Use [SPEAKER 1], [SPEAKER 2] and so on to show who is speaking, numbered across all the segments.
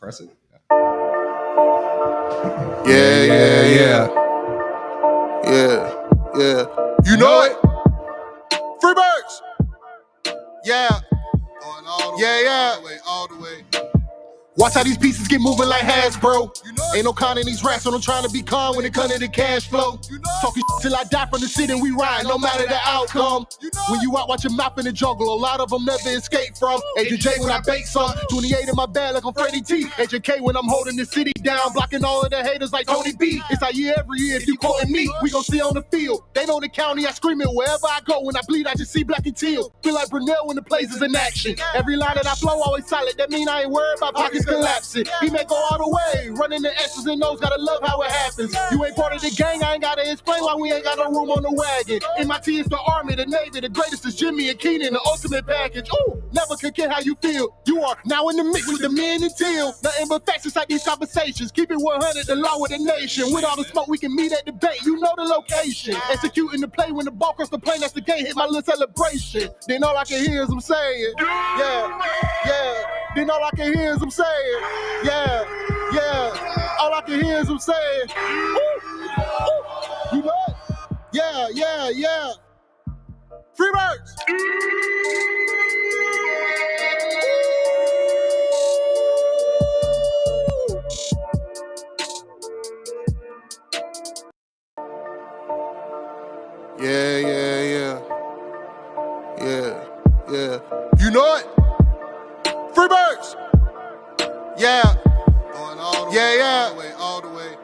[SPEAKER 1] Press it.
[SPEAKER 2] Yeah. You know it. Freebirds. Yeah. All the way. Watch how these pieces get moving like Hasbro. Ain't no con in these rats, so I'm trying to be calm when it comes to the cash flow. Talking till I die from the city and we ride, no matter the outcome. When you out watching map in the jungle, a lot of them never escape from. Agent J when I bake some, 28 in my bag like I'm Freddie T. Agent K when I'm holding the city down, blocking all of the haters like Tony B. It's our year every year, if you quoting me, we gon' see on the field. They know the county, I scream it wherever I go. When I bleed, I just see black and teal. Feel like Brunel when the place is in action. Every line that I flow always solid, that mean I ain't worried about pockets collapsing. He may go all the way, running the S's and O's, gotta love how it happens. You ain't part of the gang, I ain't gotta explain why we ain't got no room on the wagon. MIT is the Army, the Navy, the greatest is Jimmy and Keenan, the ultimate package. Ooh, never could care how you feel. You are now in the mix with the Men In Teal. Nothing but facts inside these conversations. Keep it 100, the law of the nation. With all the smoke, we can meet at the debate. You know the location. Executing the play when the ball cross the plane, that's the game. Hit my little celebration. Then all I can hear is them saying, yeah. Then all I can hear is them saying, yeah. All I can hear is them saying, you know it? Yeah. Freebirds. Yeah. You know it? Freebirds. Yeah. All the way.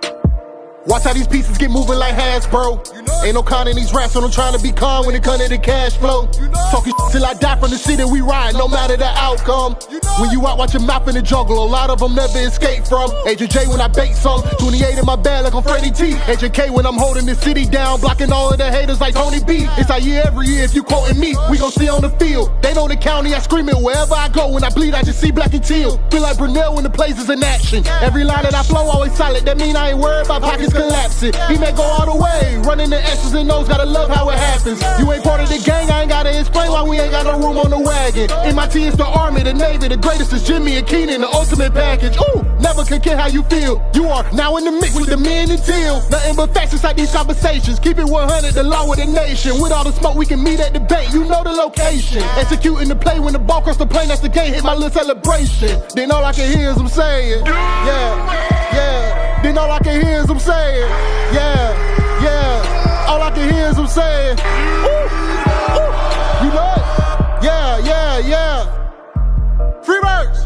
[SPEAKER 2] Watch how these pieces get moving like Hasbro. Ain't no con in these rats, so I'm trying to be calm when it comes to the cash flow. Talking till I die from the city we ride, no matter the outcome. When you out watching map in the jungle, a lot of them never escape from. Agent J when I bake some, 28 in my bag like I'm Freddie T. Agent K when I'm holding the city down, blocking all of the haters like Tony B. It's our year every year, if you quoting me, we gon' see on the field. They know the county, I scream it wherever I go. When I bleed, I just see black and teal. Feel like Brunel when the place is in action. Every line that I flow always solid, that mean I ain't worried about pockets collapsing. He may go all the way, running the S's and O's, gotta love how it happens. You ain't part of the gang, I ain't gotta explain why we ain't got no room on the wagon. MIT is the Army, the Navy, the greatest is Jimmy and Keenan, the ultimate package. Ooh, never could care how you feel. You are now in the mix with the Men In Teal. Nothing but facts inside these conversations. Keep it 100, the law of the nation. With all the smoke, we can meet at the debate. You know the location. Executing the play when the ball cross the plane, that's the game. Hit my little celebration. Then all I can hear is them saying, yeah. Then all I can hear is them saying, yeah. All I can hear is them saying, ooh. You know it? Yeah. Freebirds.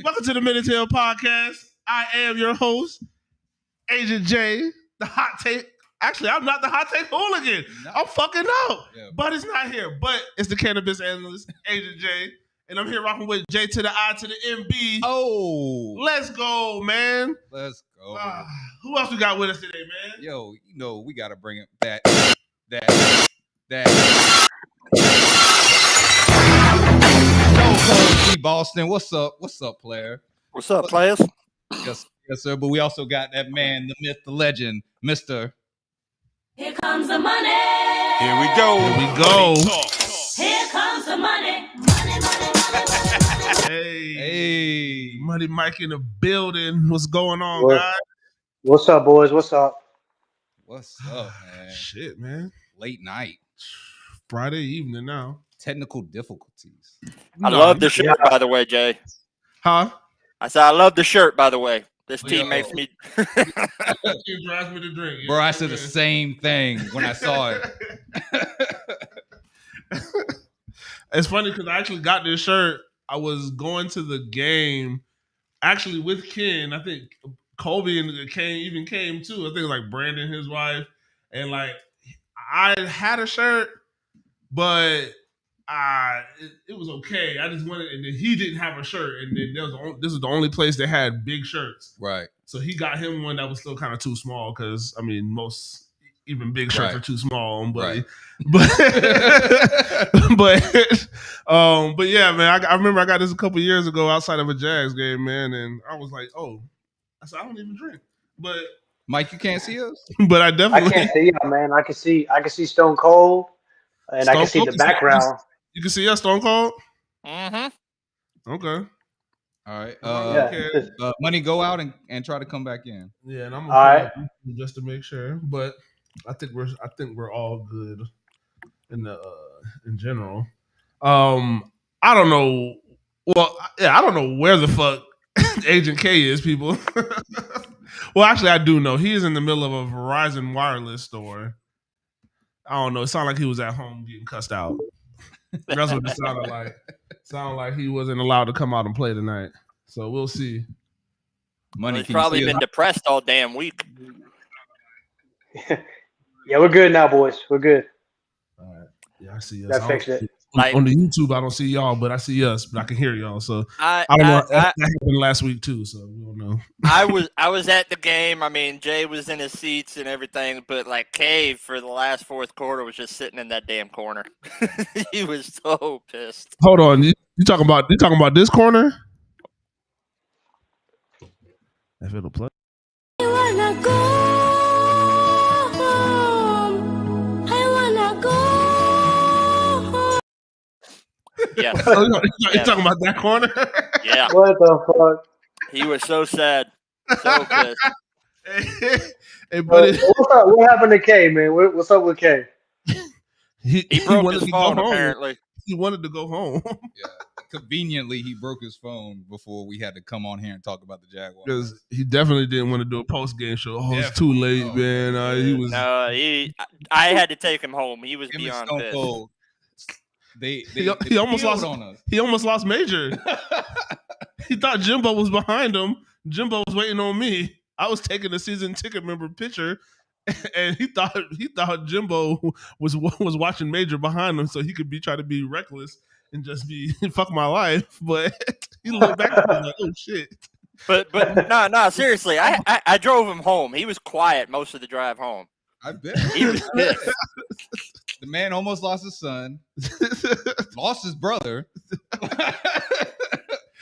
[SPEAKER 3] Welcome to the Men In Teal podcast. I am your host, Agent J, the hot take. Actually, I'm not the hot take hooligan. No. I'm fucking out. Yeah, but it's not here. But it's the cannabis analyst, Agent J. And I'm here rocking with J to the I to the MB.
[SPEAKER 1] Oh.
[SPEAKER 3] Let's go, man.
[SPEAKER 1] Let's go.
[SPEAKER 3] Who else we got with us today, man?
[SPEAKER 1] Yo, you know, we got to bring it that. Yo, Boston, what's up? What's up, player?
[SPEAKER 4] What's up, players?
[SPEAKER 1] Yes, sir. But we also got that man, the myth, the legend, Mr.
[SPEAKER 5] Here comes the money.
[SPEAKER 2] Here we go.
[SPEAKER 5] Here comes the money.
[SPEAKER 3] Hey, Money Mike in the building. What's going on, guys?
[SPEAKER 4] What's up, boys? What's up,
[SPEAKER 1] man?
[SPEAKER 3] Shit, man.
[SPEAKER 1] Late night.
[SPEAKER 3] Friday evening now.
[SPEAKER 1] Technical difficulties.
[SPEAKER 4] I love the shirt, by the way, Jay.
[SPEAKER 3] Huh?
[SPEAKER 4] I said I love the shirt, by the way. This team makes me.
[SPEAKER 3] It drives me to drink.
[SPEAKER 1] Bro, I said the same thing when I saw it.
[SPEAKER 3] It's funny because I actually got this shirt. I was going to the game actually with Ken. I think Kobe and Kane came too. I think like Brandon, his wife, and like I had a shirt, but it was okay. I just wanted, and then he didn't have a shirt, and then this is the only place that had big shirts.
[SPEAKER 1] Right.
[SPEAKER 3] So he got him one that was still kind of too small because I mean even big shirts are too small on Buddy.
[SPEAKER 1] Right.
[SPEAKER 3] But yeah, man, I remember I got this a couple years ago outside of a Jags game, man, and I was like, oh, I said I don't even drink, but
[SPEAKER 1] Mike, you can't see us,
[SPEAKER 3] but I
[SPEAKER 6] I
[SPEAKER 3] definitely
[SPEAKER 6] can't see y'all, man. I can see Stone Cold, and I can see the background.
[SPEAKER 3] You can see us, Stone Cold.
[SPEAKER 4] Mm-hmm.
[SPEAKER 3] Okay.
[SPEAKER 1] all right.
[SPEAKER 6] Yeah.
[SPEAKER 1] Money, go out and try to come back in.
[SPEAKER 3] Yeah, and I'm
[SPEAKER 6] All right.
[SPEAKER 3] just to make sure, but I think we're all good in general. I don't know. Well, yeah, I don't know where the fuck Agent K is, people. Well, actually, I do know. He is in the middle of a Verizon wireless store. I don't know. It sounded like he was at home getting cussed out. That's what it sounded like. Sounded like he wasn't allowed to come out and play tonight. So we'll see.
[SPEAKER 1] Money,
[SPEAKER 4] He's probably been depressed all damn week.
[SPEAKER 6] Yeah, we're good now, boys. We're good.
[SPEAKER 3] All right. Yeah, I see us.
[SPEAKER 6] That fixed it.
[SPEAKER 3] On the YouTube, I don't see y'all, but I see us, but I can hear y'all. So I don't know. That happened last week too, so we don't know.
[SPEAKER 4] I was at the game. I mean, Jay was in his seats and everything, but like K for the last fourth quarter was just sitting in that damn corner. He was so pissed.
[SPEAKER 3] Hold on, you talking about this corner? If it'll play.
[SPEAKER 5] I wanna go home. I wanna go home.
[SPEAKER 4] Yeah.
[SPEAKER 3] You talking about that corner?
[SPEAKER 4] Yeah.
[SPEAKER 6] What the fuck?
[SPEAKER 4] He was so sad. So pissed.
[SPEAKER 3] Hey, buddy.
[SPEAKER 6] What's up? What happened to K, man? What's up with K?
[SPEAKER 4] He broke his phone, apparently.
[SPEAKER 3] He wanted to go home.
[SPEAKER 1] Yeah. Conveniently, he broke his phone before we had to come on here and talk about the Jaguars.
[SPEAKER 3] Because he definitely didn't want to do a post-game show. Oh, it's too late, man. He was.
[SPEAKER 4] No, I had to take him home. He was beyond pissed.
[SPEAKER 1] Cold.
[SPEAKER 3] He almost lost on us. He almost lost Major. He thought Jimbo was behind him. Jimbo was waiting on me. I was taking the season ticket member picture, and he thought Jimbo was watching Major behind him, so he could try to be reckless and just be fuck my life. But he looked back at me like, oh shit.
[SPEAKER 4] But no, seriously, I drove him home. He was quiet most of the drive home.
[SPEAKER 1] I bet.
[SPEAKER 4] He was pissed.
[SPEAKER 1] The man almost lost his son, lost his brother,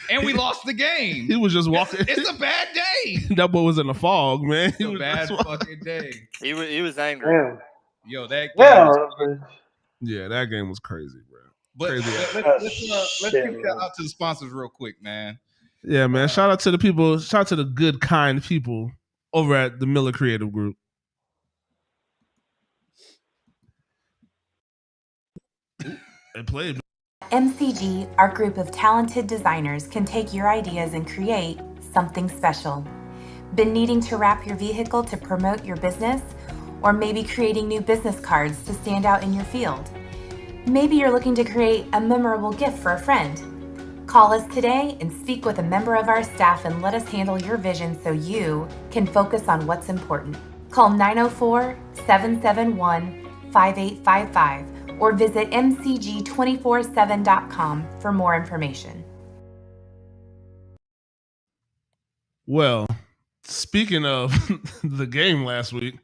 [SPEAKER 1] and we lost the game.
[SPEAKER 3] He was just walking.
[SPEAKER 1] It's a bad day.
[SPEAKER 3] That boy was in the fog, man.
[SPEAKER 1] It's a bad fucking day.
[SPEAKER 4] He was angry.
[SPEAKER 6] Damn.
[SPEAKER 1] Yo, that game.
[SPEAKER 3] Yeah, that game was crazy, bro.
[SPEAKER 1] But
[SPEAKER 3] Crazy.
[SPEAKER 1] let's give shout out to the sponsors real quick, man.
[SPEAKER 3] Yeah, man. Shout out to the people. Shout out to the good, kind people over at the Miller Creative Group. They played.
[SPEAKER 7] MCG, our group of talented designers, can take your ideas and create something special. Been needing to wrap your vehicle to promote your business? Or maybe creating new business cards to stand out in your field? Maybe you're looking to create a memorable gift for a friend. Call us today and speak with a member of our staff and let us handle your vision so you can focus on what's important. Call 904-771-5855 or visit mcg247.com for more information.
[SPEAKER 3] Well, speaking of the game last week,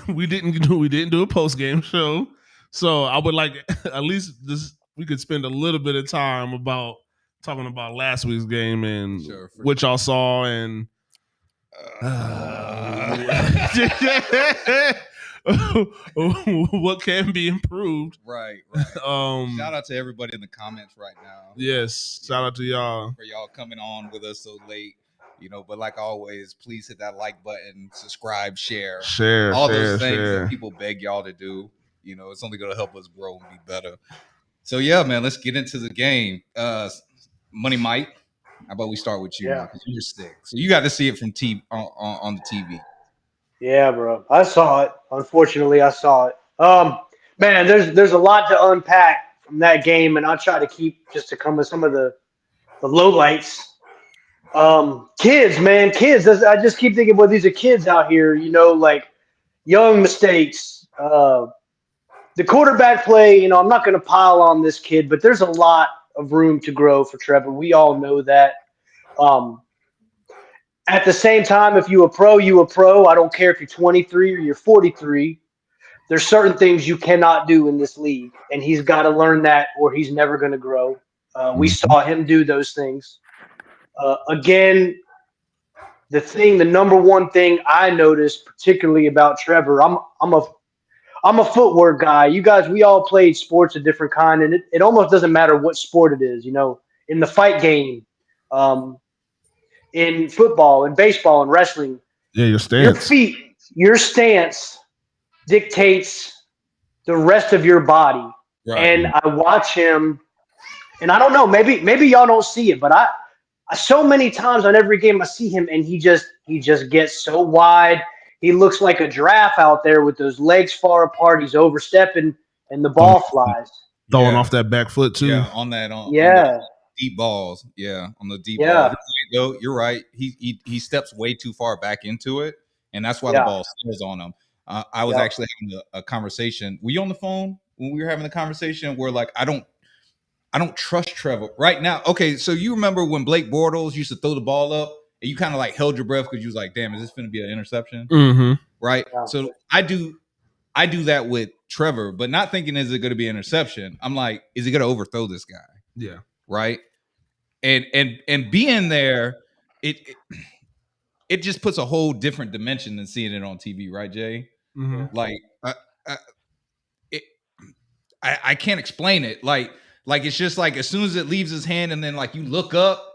[SPEAKER 3] we didn't do a post game show, so I would like at least we could spend a little bit of time about talking about last week's game and what y'all saw and what can be improved.
[SPEAKER 1] Right. Shout out to everybody in the comments right now.
[SPEAKER 3] Yes, shout out to y'all
[SPEAKER 1] for y'all coming on with us so late. But like always, please hit that like button, subscribe, share all those things that people beg y'all to do. It's only going to help us grow and be better. So yeah, man, let's get into the game. Money Mike, how about we start with you?
[SPEAKER 6] Yeah,
[SPEAKER 1] because you're sick, so you got to see it from on the TV.
[SPEAKER 6] Yeah, bro, I saw it. Unfortunately, I saw it. Man, there's a lot to unpack from that game, and I'll try to keep just to come with some of the lowlights. Kids, man, kids. I just keep thinking, well, these are kids out here, like young mistakes. The quarterback play, I'm not going to pile on this kid, but there's a lot of room to grow for Trevor. We all know that. At the same time, if you a pro, you a pro. I don't care if you're 23 or you're 43. there's certain things you cannot do in this league, and he's got to learn that, or he's never going to grow. We saw him do those things. Again, the number one thing I noticed, particularly about Trevor, I'm a footwork guy. You guys, we all played sports of different kind, and it almost doesn't matter what sport it is. In the fight game, in football, in baseball, and wrestling.
[SPEAKER 3] Yeah, your stance.
[SPEAKER 6] Your stance dictates the rest of your body. Right. And I watch him, and I don't know, maybe y'all don't see it, but I so many times on every game I see him, and he just gets so wide. He looks like a giraffe out there with those legs far apart. He's overstepping, and the ball flies.
[SPEAKER 3] Throwing off that back foot too.
[SPEAKER 1] Yeah, on the deep balls. Yeah, on the deep balls. You're right. He steps way too far back into it, and that's why the ball stays on him. I was actually having a conversation. Were you on the phone when we were having the conversation where like I don't trust Trevor right now? Okay, so you remember when Blake Bortles used to throw the ball up and you kind of like held your breath because you was like, damn, is this going to be an interception?
[SPEAKER 3] Mm-hmm.
[SPEAKER 1] Right. Yeah. So I do that with Trevor, but not thinking, is it going to be an interception? I'm like, is he going to overthrow this guy?
[SPEAKER 3] Yeah.
[SPEAKER 1] Right. And being there, it just puts a whole different dimension than seeing it on TV. Right, Jay?
[SPEAKER 3] Mm-hmm.
[SPEAKER 1] Like, I can't explain it. Like it's just like as soon as it leaves his hand and then like you look up,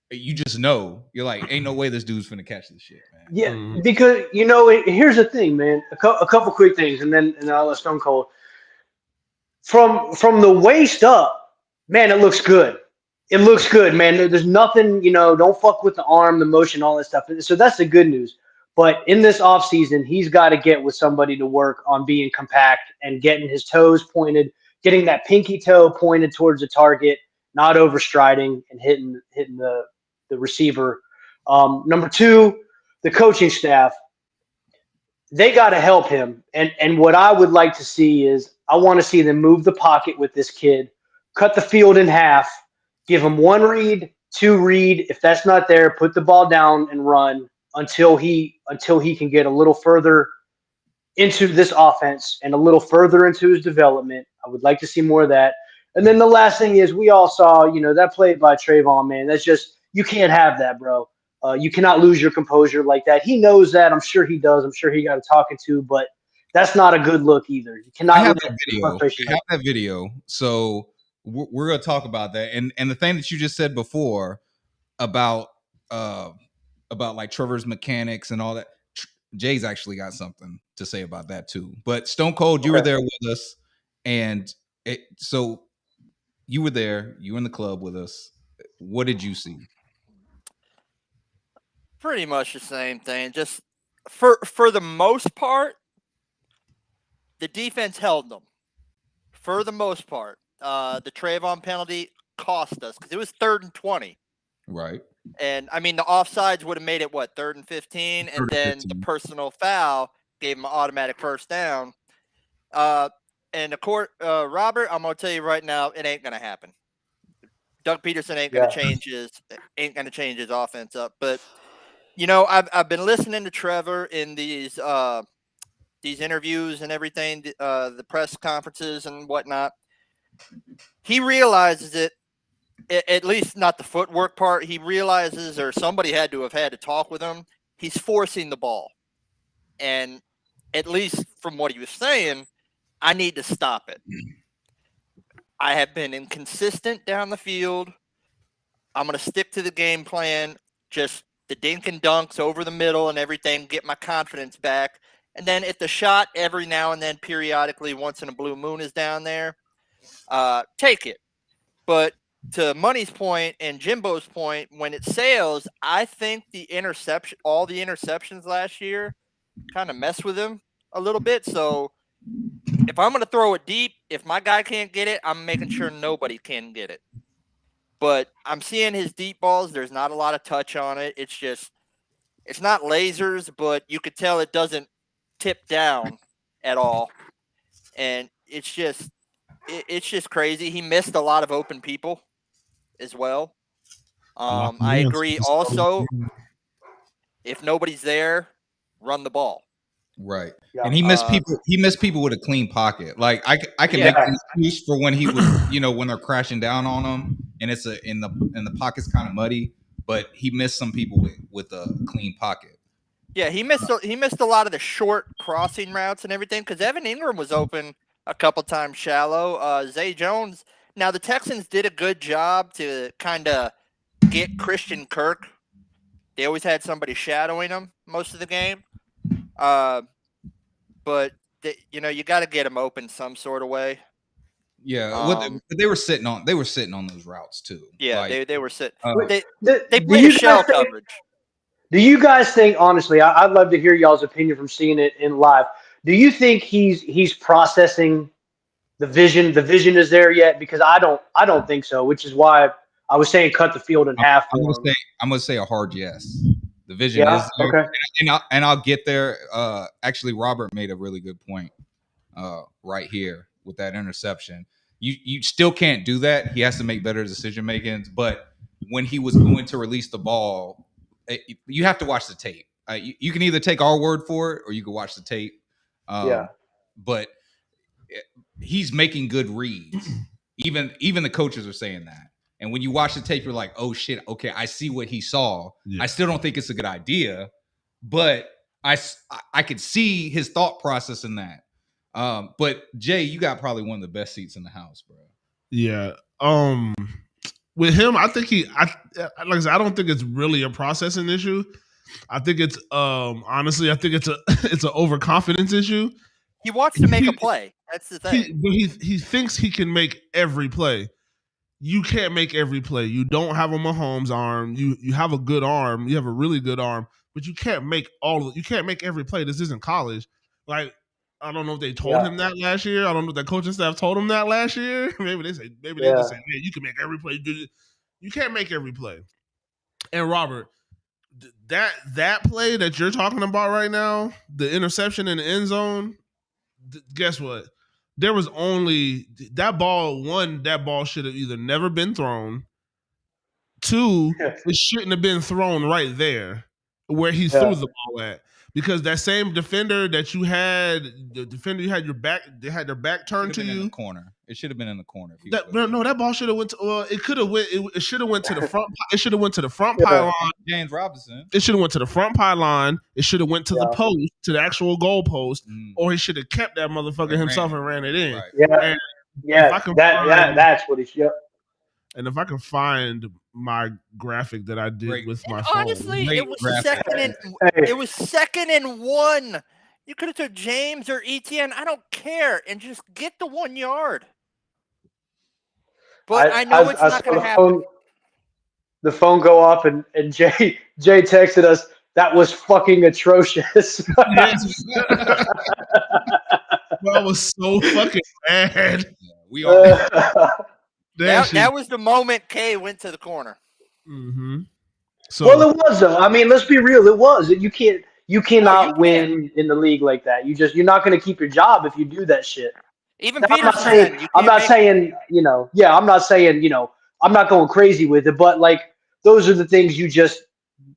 [SPEAKER 1] you just know. You're like, ain't no way this dude's finna catch this shit, man.
[SPEAKER 6] Yeah, because here's the thing, man. A couple quick things, and then I'll let Stone Cold. From the waist up, man, it looks good. It looks good, man. There's nothing, don't fuck with the arm, the motion, all that stuff. So that's the good news. But in this offseason, he's got to get with somebody to work on being compact and getting his toes pointed, getting that pinky toe pointed towards the target, not overstriding and hitting the receiver. Number two, the coaching staff, they got to help him. And what I would like to see is I want to see them move the pocket with this kid, cut the field in half, give him one read, two read. If that's not there, put the ball down and run until he can get a little further into this offense and a little further into his development. I would like to see more of that. And then the last thing is we all saw, that play by Trayvon, man. That's just, you can't have that, bro. You cannot lose your composure like that. He knows that. I'm sure he does. I'm sure he got a talking to, but that's not a good look either. You cannot
[SPEAKER 1] have that video. I have that video. So we're going to talk about that. And the thing that you just said before about like Trevor's mechanics and all that, Jay's actually got something to say about that too. But Stone Cold, you were there with us. And so you were there, you were in the club with us. What did you see?
[SPEAKER 4] Pretty much the same thing. Just for the most part, the defense held them. For the most part, the Trayvon penalty cost us because it was 3rd and 20.
[SPEAKER 1] Right.
[SPEAKER 4] And I mean, the offsides would have made it 3rd and 15, and then the personal foul gave him an automatic first down. And the court, Robert, I'm gonna tell you right now, it ain't gonna happen. Doug Peterson ain't gonna change his offense up. But I've been listening to Trevor in these interviews and everything, the press conferences and whatnot. He realizes it. At least not the footwork part. He realizes, or somebody had to talk with him. He's forcing the ball, and at least from what he was saying, I need to stop it. I have been inconsistent down the field. I'm going to stick to the game plan, just the dink and dunks over the middle and everything, get my confidence back. And then if the shot every now and then, periodically, once in a blue moon is down there, take it. But to Money's point and Jimbo's point, when it sails, I think all the interceptions last year kind of mess with him a little bit. So if I'm going to throw it deep, if my guy can't get it, I'm making sure nobody can get it. But I'm seeing his deep balls. There's not a lot of touch on it. It's not lasers, but you could tell it doesn't tip down at all. And it's just crazy. He missed a lot of open people as well. I agree also, if nobody's there, run the ball.
[SPEAKER 1] Right.
[SPEAKER 6] Yeah.
[SPEAKER 1] And he missed people. He missed people with a clean pocket. Like I can make an excuse for when he was, when they're crashing down on him, and it's in the pocket's kind of muddy. But he missed some people with a clean pocket.
[SPEAKER 4] Yeah, he missed a lot of the short crossing routes and everything because Evan Ingram was open a couple times shallow. Zay Jones. Now the Texans did a good job to kind of get Christian Kirk. They always had somebody shadowing him most of the game. But you got to get him open some sort of way.
[SPEAKER 1] Yeah, they were sitting on those routes too.
[SPEAKER 4] Yeah,
[SPEAKER 1] like,
[SPEAKER 4] they were sitting.
[SPEAKER 6] Do
[SPEAKER 4] They played shell coverage.
[SPEAKER 6] Do you guys think, honestly, I'd love to hear y'all's opinion from seeing it in live. Do you think he's processing the vision? The vision is there yet? Because I don't think so. Which is why I was saying cut the field in half.
[SPEAKER 1] I'm gonna say a hard yes. The vision is there.
[SPEAKER 6] Okay.
[SPEAKER 1] And I'll get there. Actually, Robert made a really good point right here with that interception. You still can't do that. He has to make better decision makings. But when he was going to release the ball, you have to watch the tape. You can either take our word for it or you can watch the tape. But he's making good reads. Even the coaches are saying that. And when you watch the tape, you're like, oh shit, okay, I see what he saw. Yeah. I still don't think it's a good idea, but I could see his thought process in that. But Jay, you got probably one of the best seats in the house, bro.
[SPEAKER 3] Yeah. With him, I think like I said, I don't think it's really a processing issue. I think it's honestly, I think it's an overconfidence issue.
[SPEAKER 4] He wants to make a play. That's the thing.
[SPEAKER 3] He thinks he can make every play. You can't make every play. You don't have a Mahomes arm. You have a good arm. You have a really good arm, but you can't make you can't make every play. This isn't college. Like, I don't know if they told him that last year. I don't know if the coaching staff told him that last year. Maybe they just say, "Man, you can make every play." You can't make every play. And Robert, that play that you're talking about right now, the interception in the end zone, guess what? There was only that ball. One, that ball should have either never been thrown. Two, it shouldn't have been thrown right there where he threw the ball at. Because that same defender that you had, the defender you had your back, they had their back turned to you.
[SPEAKER 1] In the corner. It should have been in the corner.
[SPEAKER 3] That ball should have went to. Well, it could have went. It should have went to the front. It should have went to the front pylon.
[SPEAKER 1] James Robinson.
[SPEAKER 3] It should have went to the front pylon. It should have went to the post, to the actual goal post, or he should have kept that motherfucker himself and ran it in.
[SPEAKER 6] Right. That's what he should.
[SPEAKER 3] And if I can find my graphic that I did with my phone.
[SPEAKER 4] Honestly, it was second and one. You could have took James or Etienne. I don't care. And just get the 1 yard. But I know it's not going to happen.
[SPEAKER 6] The phone go off and Jay texted us, that was fucking atrocious.
[SPEAKER 3] That was so fucking bad.
[SPEAKER 1] We all
[SPEAKER 4] that was the moment K went to the corner.
[SPEAKER 3] Mm-hmm.
[SPEAKER 6] Well, it was though. I mean, let's be real. It was. You cannot win in the league like that. You're not going to keep your job if you do that shit.
[SPEAKER 4] Even
[SPEAKER 6] now,
[SPEAKER 4] Peterson.
[SPEAKER 6] I'm not saying, I'm not going crazy with it, but like those are the things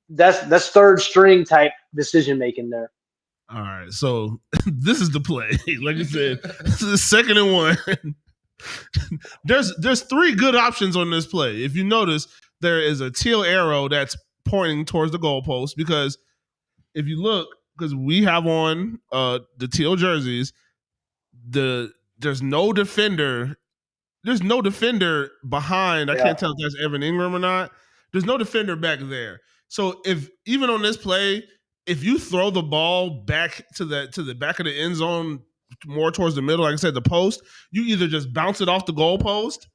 [SPEAKER 6] that's third string type decision making there.
[SPEAKER 3] All right. So this is the play. Like you said, this is second and one. There's three good options on this play. If you notice, there is a teal arrow that's pointing towards the goalpost because if you look, because we have on the teal jerseys, there's no defender. There's no defender behind. I can't tell if that's Evan Ingram or not. There's no defender back there. So if even on this play, if you throw the ball back to the back of the end zone, more towards the middle, like I said, the post, you either just bounce it off the goalpost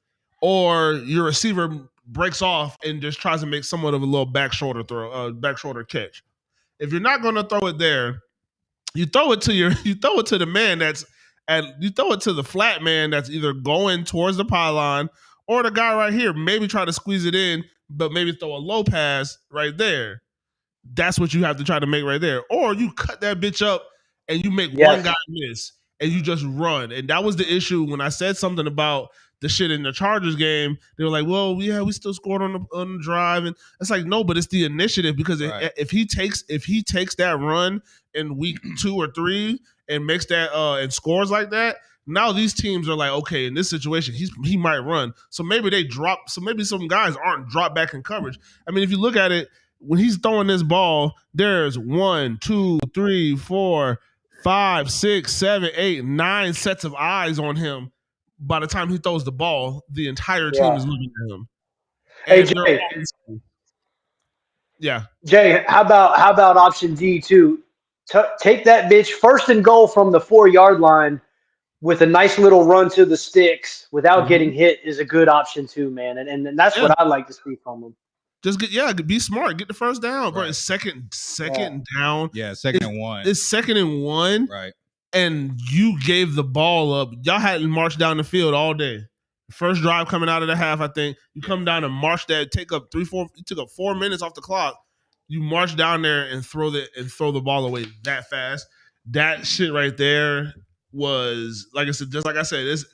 [SPEAKER 3] or your receiver breaks off and just tries to make somewhat of a little back shoulder catch. If you're not going to throw it there, you throw it to the man you throw it to the flat man that's either going towards the pylon or the guy right here, maybe try to squeeze it in, but maybe throw a low pass right there. That's what you have to try to make right there. Or you cut that bitch up and you make one guy miss. and you just run. And that was the issue when I said something about the shit in the Chargers game. They were like, well, yeah, we still scored on the drive. And it's like, no, but it's the initiative, because if he takes that run in week 2 or 3 and makes that and scores like that, now these teams are like, okay, in this situation, he might run. So maybe they drop. So maybe some guys aren't dropped back in coverage. I mean, if you look at it, when he's throwing this ball, there's 1, 2, 3, 4, 5, 6, 7, 8, 9 sets of eyes on him. By the time he throws the ball, the entire team is looking at him.
[SPEAKER 6] Hey, Jay.
[SPEAKER 3] Yeah.
[SPEAKER 6] Jay, how about option D too? Take that bitch 1st and goal from the 4-yard line with a nice little run to the sticks without getting hit is a good option too, man. And that's what I like to see from him.
[SPEAKER 3] Just be smart. Get the first down, bro. It's second down.
[SPEAKER 1] Yeah, second and 1.
[SPEAKER 3] It's 2nd and 1.
[SPEAKER 1] Right.
[SPEAKER 3] And you gave the ball up. Y'all hadn't marched down the field all day. First drive coming out of the half, I think. You come down and march that, take up 4 minutes off the clock. You march down there and throw the ball away that fast. That shit right there was, like I said,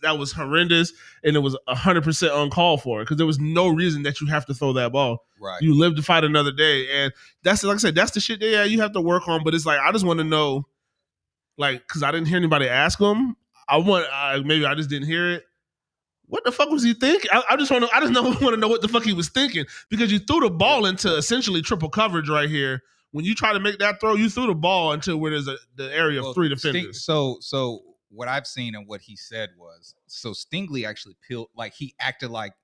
[SPEAKER 3] that was horrendous, and it was 100% uncalled for, because there was no reason that you have to throw that ball.
[SPEAKER 1] Right.
[SPEAKER 3] You live to fight another day, and that's, like I said, that's the shit that you have to work on. But it's like, I just want to know, like, because I didn't hear anybody ask him. Maybe I just didn't hear it. What the fuck was he thinking? I just want to know what the fuck he was thinking, because you threw the ball into essentially triple coverage right here. When you try to make that throw, you threw the ball until where there's the area of 3 defenders.
[SPEAKER 1] So what I've seen and what he said was, so Stingley actually he acted like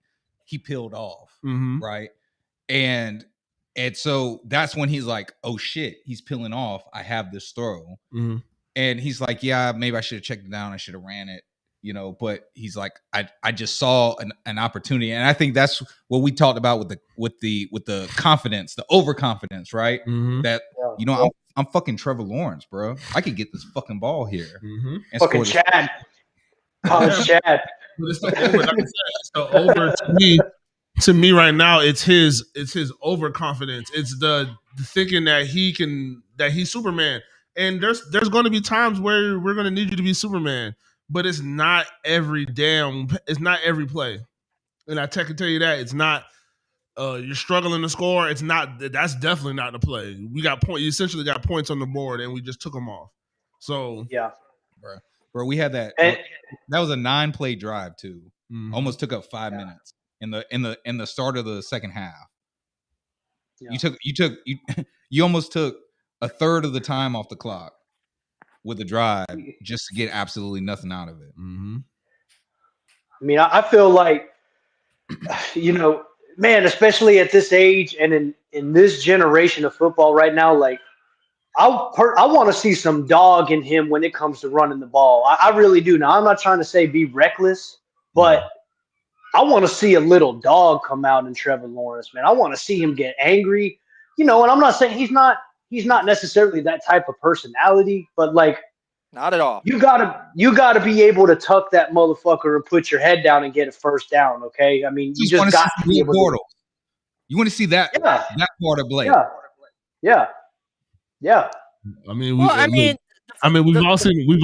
[SPEAKER 1] he peeled off, right? And so that's when he's like, oh shit, he's peeling off. I have this throw. And he's like, yeah, maybe I should have checked it down. I should have ran it, but he's like, I just saw an opportunity. And I think that's what we talked about with the confidence, the overconfidence, right? That, I'm fucking Trevor Lawrence, bro. I could get this fucking ball here.
[SPEAKER 6] And fucking Chad. College Chad.
[SPEAKER 3] It's the over to me right now, it's his overconfidence. It's the thinking that he's Superman. And there's going to be times where we're going to need you to be Superman, but it's not every play. And I can tell you that it's not. You're struggling to score. It's not. That's definitely not the play. We got points. You essentially got points on the board, and we just took them off. So
[SPEAKER 6] yeah,
[SPEAKER 1] bro, we had that. That was a 9-play drive too. Almost took up 5 minutes in the start of the second half. Yeah. You almost took a third of the time off the clock with the drive just to get absolutely nothing out of it.
[SPEAKER 6] I mean, I feel like, man, especially at this age and in this generation of football right now, like I want to see some dog in him when it comes to running the ball. I really do. Now, I'm not trying to say be reckless, but I want to see a little dog come out in Trevor Lawrence, man. I want to see him get angry, and I'm not saying he's not necessarily that type of personality, but like,
[SPEAKER 4] not at all.
[SPEAKER 6] You gotta be able to tuck that motherfucker and put your head down and get a first down. Okay, I mean, you just got to be able to.
[SPEAKER 1] You want to see that that part of Blake?
[SPEAKER 6] Yeah.
[SPEAKER 3] I mean, we've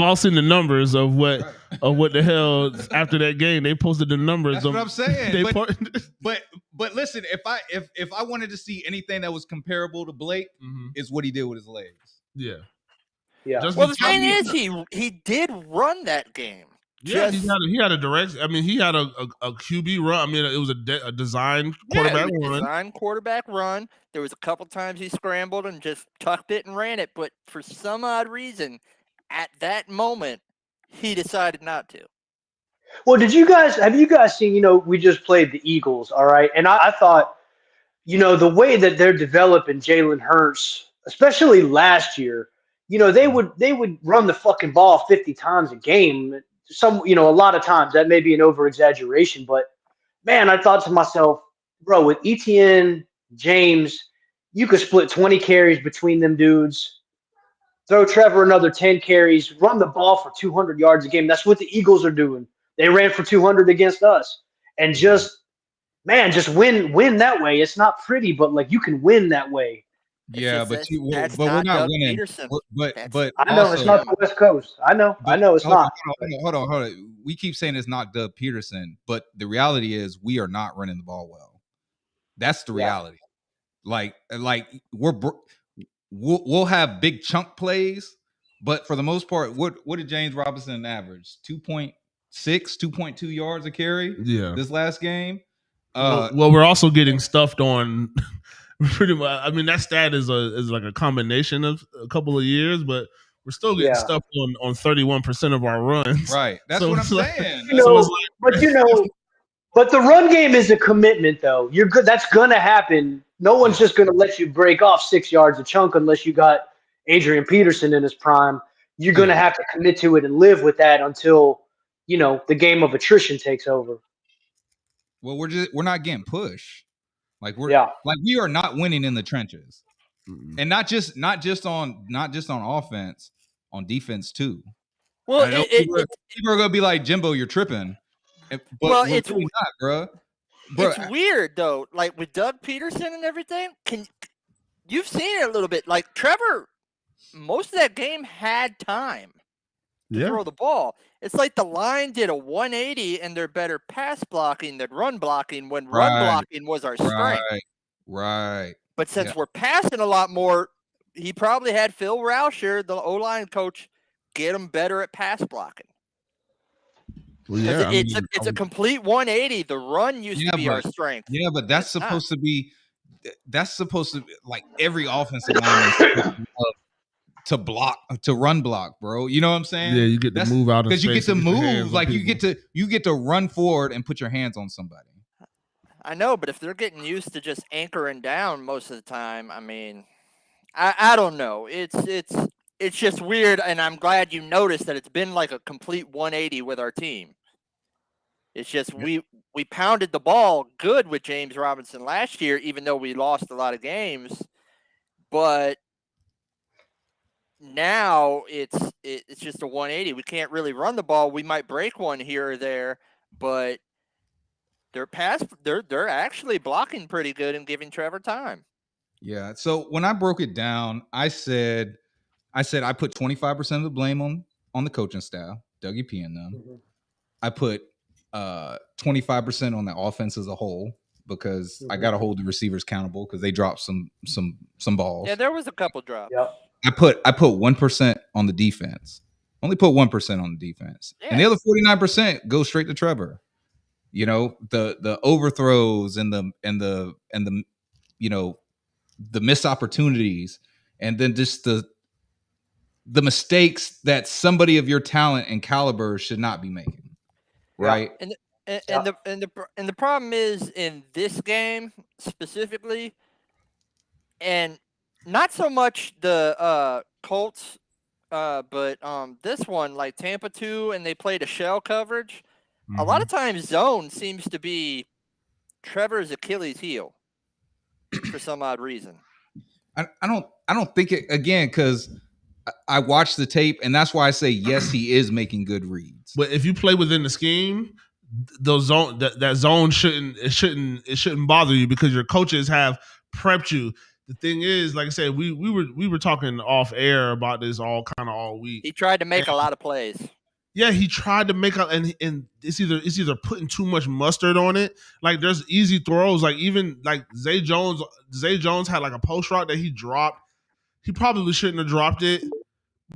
[SPEAKER 3] all seen the numbers of what the hell after that game they posted the numbers.
[SPEAKER 1] That's what I'm saying. But listen, if I wanted to see anything that was comparable to Blake, is what he did with his legs.
[SPEAKER 3] Yeah.
[SPEAKER 4] Well, the thing is, he did run that game.
[SPEAKER 3] Yeah, he had a direct. I mean, he had a QB run. I mean, it was a design quarterback run.
[SPEAKER 4] Design quarterback run. There was a couple times he scrambled and just tucked it and ran it, but for some odd reason, at that moment, he decided not to.
[SPEAKER 6] Well, have you guys seen? We just played the Eagles, all right, and I thought, the way that they're developing Jalen Hurts, especially last year. They would run the fucking ball 50 times a game. A lot of times that may be an over exaggeration, but man, I thought to myself, bro, with Etienne, James, you could split 20 carries between them dudes. Throw Trevor another 10 carries, run the ball for 200 yards a game. That's what the Eagles are doing. They ran for 200 against us, and just win that way. It's not pretty, but like you can win that way.
[SPEAKER 1] Yeah, but we're not winning. But
[SPEAKER 6] I know it's not the West Coast. I know it's not.
[SPEAKER 1] Hold on. We keep saying it's not Doug Peterson, but the reality is we are not running the ball well. That's the reality. Like we'll have big chunk plays, but for the most part, what did James Robinson average? 2.6, 2.2 yards a carry.
[SPEAKER 3] Yeah,
[SPEAKER 1] this last game.
[SPEAKER 3] Well, we're also getting stuffed on. Pretty much. I mean, that stat is like a combination of a couple of years, but we're still getting stuffed on 31% of our runs.
[SPEAKER 1] Right. That's what I'm saying.
[SPEAKER 6] But the run game is a commitment, though. You're good. That's gonna happen. No one's just gonna let you break off 6 yards a chunk unless you got Adrian Peterson in his prime. You're gonna have to commit to it and live with that until the game of attrition takes over.
[SPEAKER 1] Well, we're not getting pushed. Like we are not winning in the trenches, and not just on offense, on defense too.
[SPEAKER 4] Well,
[SPEAKER 1] people are gonna be like, Jimbo, you're tripping. But it's really not, bro.
[SPEAKER 4] It's weird though. Like with Doug Peterson and everything, you've seen it a little bit. Like Trevor, most of that game had time to throw the ball. It's like the line did a 180 and they're better pass blocking than run blocking when run blocking was our strength.
[SPEAKER 1] Right.
[SPEAKER 4] But since we're passing a lot more, he probably had Phil Rauscher, the O-line coach, get him better at pass blocking. Well, it's a complete 180. The run used to be our strength.
[SPEAKER 1] Yeah, but that's supposed to be like every offensive lineman to run block, bro. You know what I'm saying?
[SPEAKER 3] Yeah, you get to move out
[SPEAKER 1] because you get to move, like you get to run forward and put your hands on somebody.
[SPEAKER 4] I know, but if they're getting used to just anchoring down most of the time, I mean, I don't know. It's just weird, and I'm glad you noticed that it's been like a complete 180 with our team. It's just we pounded the ball good with James Robinson last year, even though we lost a lot of games. But now it's just a 180. We can't really run the ball. We might break one here or there, but they're actually blocking pretty good and giving Trevor time.
[SPEAKER 1] Yeah. So when I broke it down, I said I put 25% of the blame on the coaching staff, Dougie P and them. Mm-hmm. I put 25% on the offense as a whole because I got to hold the receivers accountable because they dropped some balls.
[SPEAKER 4] Yeah, there was a couple drops.
[SPEAKER 6] Yep.
[SPEAKER 1] I put 1% on the defense. Only put 1% on the defense, and the other 49% goes straight to Trevor. You know, the overthrows and the the missed opportunities, and then just the mistakes that somebody of your talent and caliber should not be making. Right.
[SPEAKER 4] And the problem is in this game specifically, and not so much the Colts, but this one, like Tampa 2, and they played a shell coverage. Mm-hmm. A lot of times zone seems to be Trevor's Achilles heel for some odd reason.
[SPEAKER 1] I don't think it, again, because I watched the tape, and that's why I say yes, he is making good reads.
[SPEAKER 3] But if you play within the scheme, that zone shouldn't bother you because your coaches have prepped you. The thing is, like I said, we were talking off air about this all week.
[SPEAKER 4] He tried to make a lot of plays.
[SPEAKER 3] Yeah, he tried to make and it's either putting too much mustard on it. Like there's easy throws, like even like Zay Jones had like a post route that he dropped. He probably shouldn't have dropped it,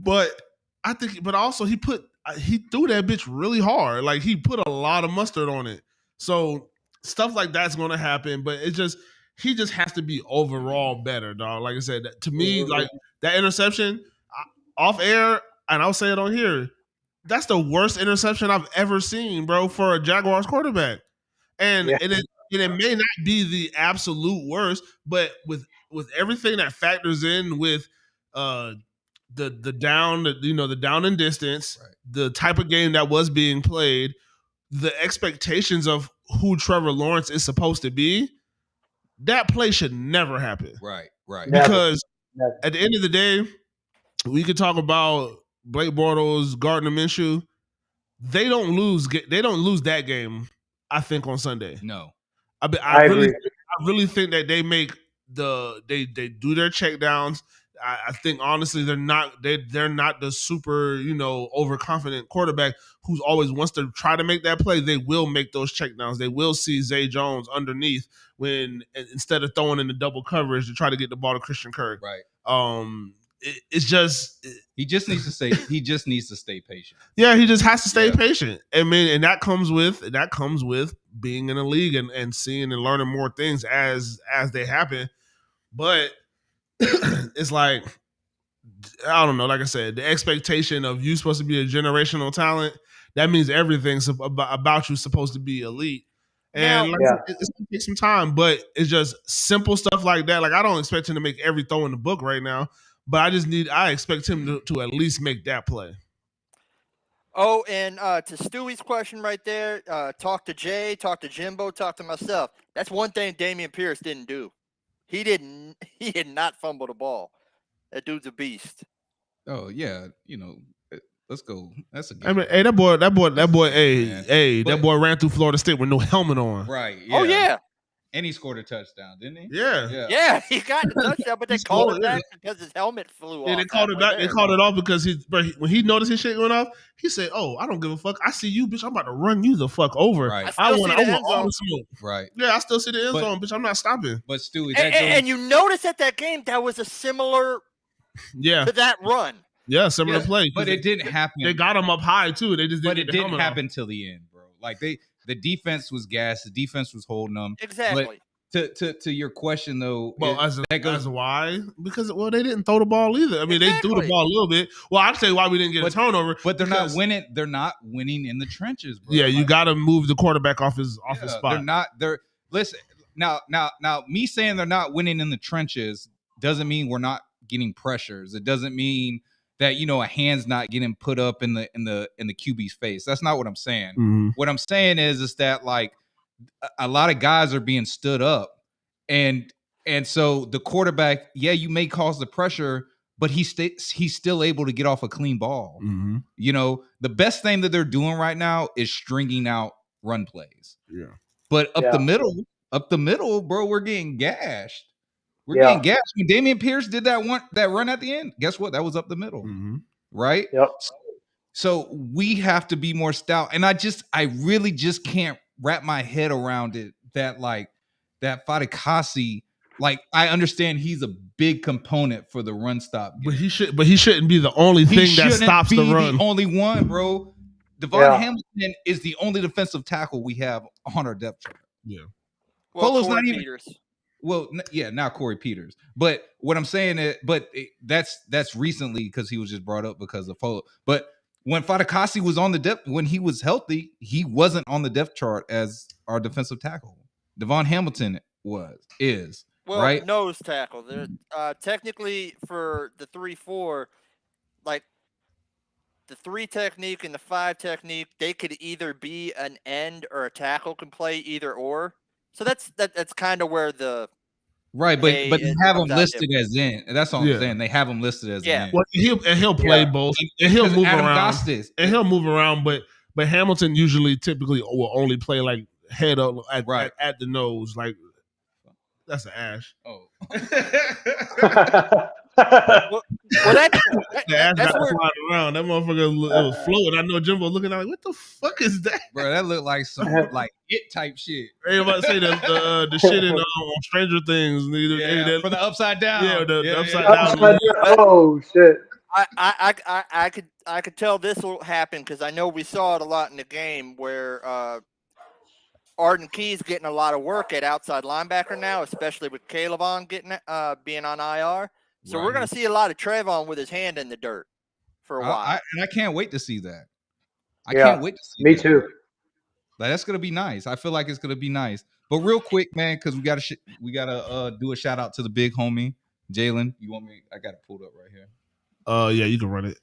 [SPEAKER 3] but also he threw that bitch really hard. Like he put a lot of mustard on it. So stuff like that's going to happen, but he just has to be overall better, dog. Like I said, to me, like that interception off air, and I'll say it on here, that's the worst interception I've ever seen, bro, for a Jaguars quarterback. And it may not be the absolute worst, but with everything that factors in with the down, the down and distance, right, the type of game that was being played, the expectations of who Trevor Lawrence is supposed to be, that play should never happen.
[SPEAKER 1] Right.
[SPEAKER 3] Because at the end of the day, we could talk about Blake Bortles, Gardner Minshew. They don't lose that game, I think, on Sunday.
[SPEAKER 1] No.
[SPEAKER 3] I really think that they make they do their check downs. I think honestly they're not the super overconfident quarterback who's always wants to try to make that play. They will make those checkdowns. They will see Zay Jones underneath when instead of throwing in the double coverage to try to get the ball to Christian Kirk.
[SPEAKER 1] Right.
[SPEAKER 3] It's just
[SPEAKER 1] he just needs to stay patient.
[SPEAKER 3] Yeah, he just has to stay patient. I mean, and that comes with being in the league and seeing and learning more things as they happen. But it's like, I don't know, like I said, the expectation of you supposed to be a generational talent, that means everything's about you supposed to be elite. And it's going to take some time, but it's just simple stuff like that. Like, I don't expect him to make every throw in the book right now, but I expect him to at least make that play.
[SPEAKER 4] Oh, and to Stewie's question right there, talk to Jay, talk to Jimbo, talk to myself. That's one thing Dameon Pierce didn't do. He did not fumble the ball. That dude's a beast.
[SPEAKER 1] Oh yeah, let's go. That's a good.
[SPEAKER 3] I mean, hey, that boy, that boy ran through Florida State with no helmet on.
[SPEAKER 1] Right. Yeah.
[SPEAKER 4] Oh yeah.
[SPEAKER 1] And he scored a touchdown, didn't he?
[SPEAKER 4] Yeah, he got the touchdown, but they called it back because his helmet flew off.
[SPEAKER 3] Yeah, they called it back. They called it off because when he noticed his shit went off, he said, "Oh, I don't give a fuck. I see you, bitch. I'm about to run you the fuck over.
[SPEAKER 1] Right.
[SPEAKER 3] I want all the smoke."
[SPEAKER 1] Right.
[SPEAKER 3] Yeah, I still see the end zone, bitch. I'm not stopping.
[SPEAKER 1] But Stewie,
[SPEAKER 4] and you notice at that game that was a similar to that run.
[SPEAKER 3] Yeah, similar play.
[SPEAKER 1] But it didn't happen.
[SPEAKER 3] They got him up high too. They just didn't.
[SPEAKER 1] But it didn't happen till the end, bro. Like the defense was gassed. The defense was holding them.
[SPEAKER 4] Exactly.
[SPEAKER 1] But to your question though,
[SPEAKER 3] well, as why? Because they didn't throw the ball either. I mean, they threw the ball a little bit. Well, I'll tell you why we didn't get a turnover.
[SPEAKER 1] But they're not winning. They're not winning in the trenches, bro.
[SPEAKER 3] Yeah, you got to move the quarterback off his spot.
[SPEAKER 1] Listen now. Me saying they're not winning in the trenches doesn't mean we're not getting pressures. It doesn't mean that a hand's not getting put up in the QB's face. That's not what I'm saying.
[SPEAKER 3] Mm-hmm.
[SPEAKER 1] What I'm saying is that like a lot of guys are being stood up, and so the quarterback, you may cause the pressure, but he's still able to get off a clean ball.
[SPEAKER 3] Mm-hmm.
[SPEAKER 1] The best thing that they're doing right now is stringing out run plays.
[SPEAKER 3] Yeah,
[SPEAKER 1] but up the middle, bro, we're getting gashed. We're getting gashed. When Dameon Pierce did that run at the end, guess what? That was up the middle, right?
[SPEAKER 6] Yep.
[SPEAKER 1] So we have to be more stout, and I really just can't wrap my head around it that Fatukasi, like, I understand he's a big component for the run stop game.
[SPEAKER 3] But he shouldn't be the only thing that stops the run.
[SPEAKER 1] The only one, bro. Devon Hamilton is the only defensive tackle we have on our depth chart.
[SPEAKER 3] Yeah.
[SPEAKER 4] Well,
[SPEAKER 1] Polo's
[SPEAKER 4] Corey
[SPEAKER 1] not even.
[SPEAKER 4] Peters.
[SPEAKER 1] Well, yeah, now Corey Peters. But what I'm saying is, that's recently because he was just brought up because of Polo. But when Fatukasi was on the depth, when he was healthy, he wasn't on the depth chart as our defensive tackle. Devon Hamilton is right?
[SPEAKER 4] Nose tackle. Technically for the 3-4, like the 3 technique and the 5 technique, they could either be an end or a tackle, can play either or. So that's kind of where the
[SPEAKER 1] right, but they have him listed as in. That's all I'm saying. They have him listed as in.
[SPEAKER 3] Well, he'll play both, and he'll move around. And he'll move around, but Hamilton typically will only play like head up at the nose. Like, that's an Ash.
[SPEAKER 1] Oh.
[SPEAKER 4] well,
[SPEAKER 3] the Ash got flying around. That motherfucker was floating. I know Jimbo looking at like, what the fuck is that?
[SPEAKER 1] Bro, that looked like some like it type shit.
[SPEAKER 3] They about to say the shit in Stranger Things.
[SPEAKER 1] For the upside down.
[SPEAKER 3] Yeah, the upside down.
[SPEAKER 6] Oh shit.
[SPEAKER 4] I could tell this will happen because I know we saw it a lot in the game where Arden Key's getting a lot of work at outside linebacker now, especially with Calebon being on IR. So we're going to see a lot of Trevon with his hand in the dirt for a while.
[SPEAKER 1] And I can't wait to see that. I can't wait to see
[SPEAKER 6] me
[SPEAKER 1] that.
[SPEAKER 6] too.
[SPEAKER 1] Like, that's going to be nice. I feel like it's going to be nice. But real quick, man, because we got to do a shout out to the big homie, Jalen. You want me? I got it pulled up right here.
[SPEAKER 3] Yeah, you can run it.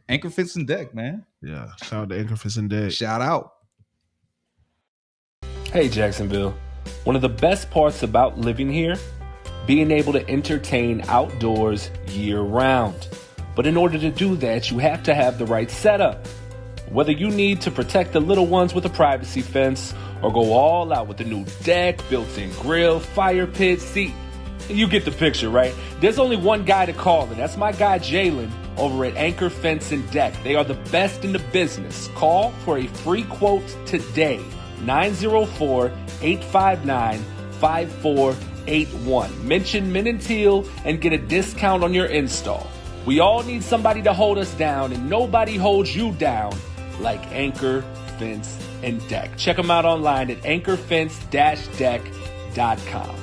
[SPEAKER 1] Anchor Fits and Deck, man.
[SPEAKER 3] Yeah, shout out to Anchor Fits and Deck.
[SPEAKER 1] Shout out.
[SPEAKER 8] Hey, Jacksonville. One of the best parts about living here, being able to entertain outdoors year-round. But in order to do that, you have to have the right setup. Whether you need to protect the little ones with a privacy fence or go all out with the new deck, built-in grill, fire pit, seat, you get the picture, right? There's only one guy to call, and that's my guy Jalen over at Anchor Fence and Deck. They are the best in the business. Call for a free quote today. 904-859-5481. Mention Men In Teal and get a discount on your install. We all need somebody to hold us down, and nobody holds you down like Anchor Fence and Deck. Check them out online at anchorfence-deck.com.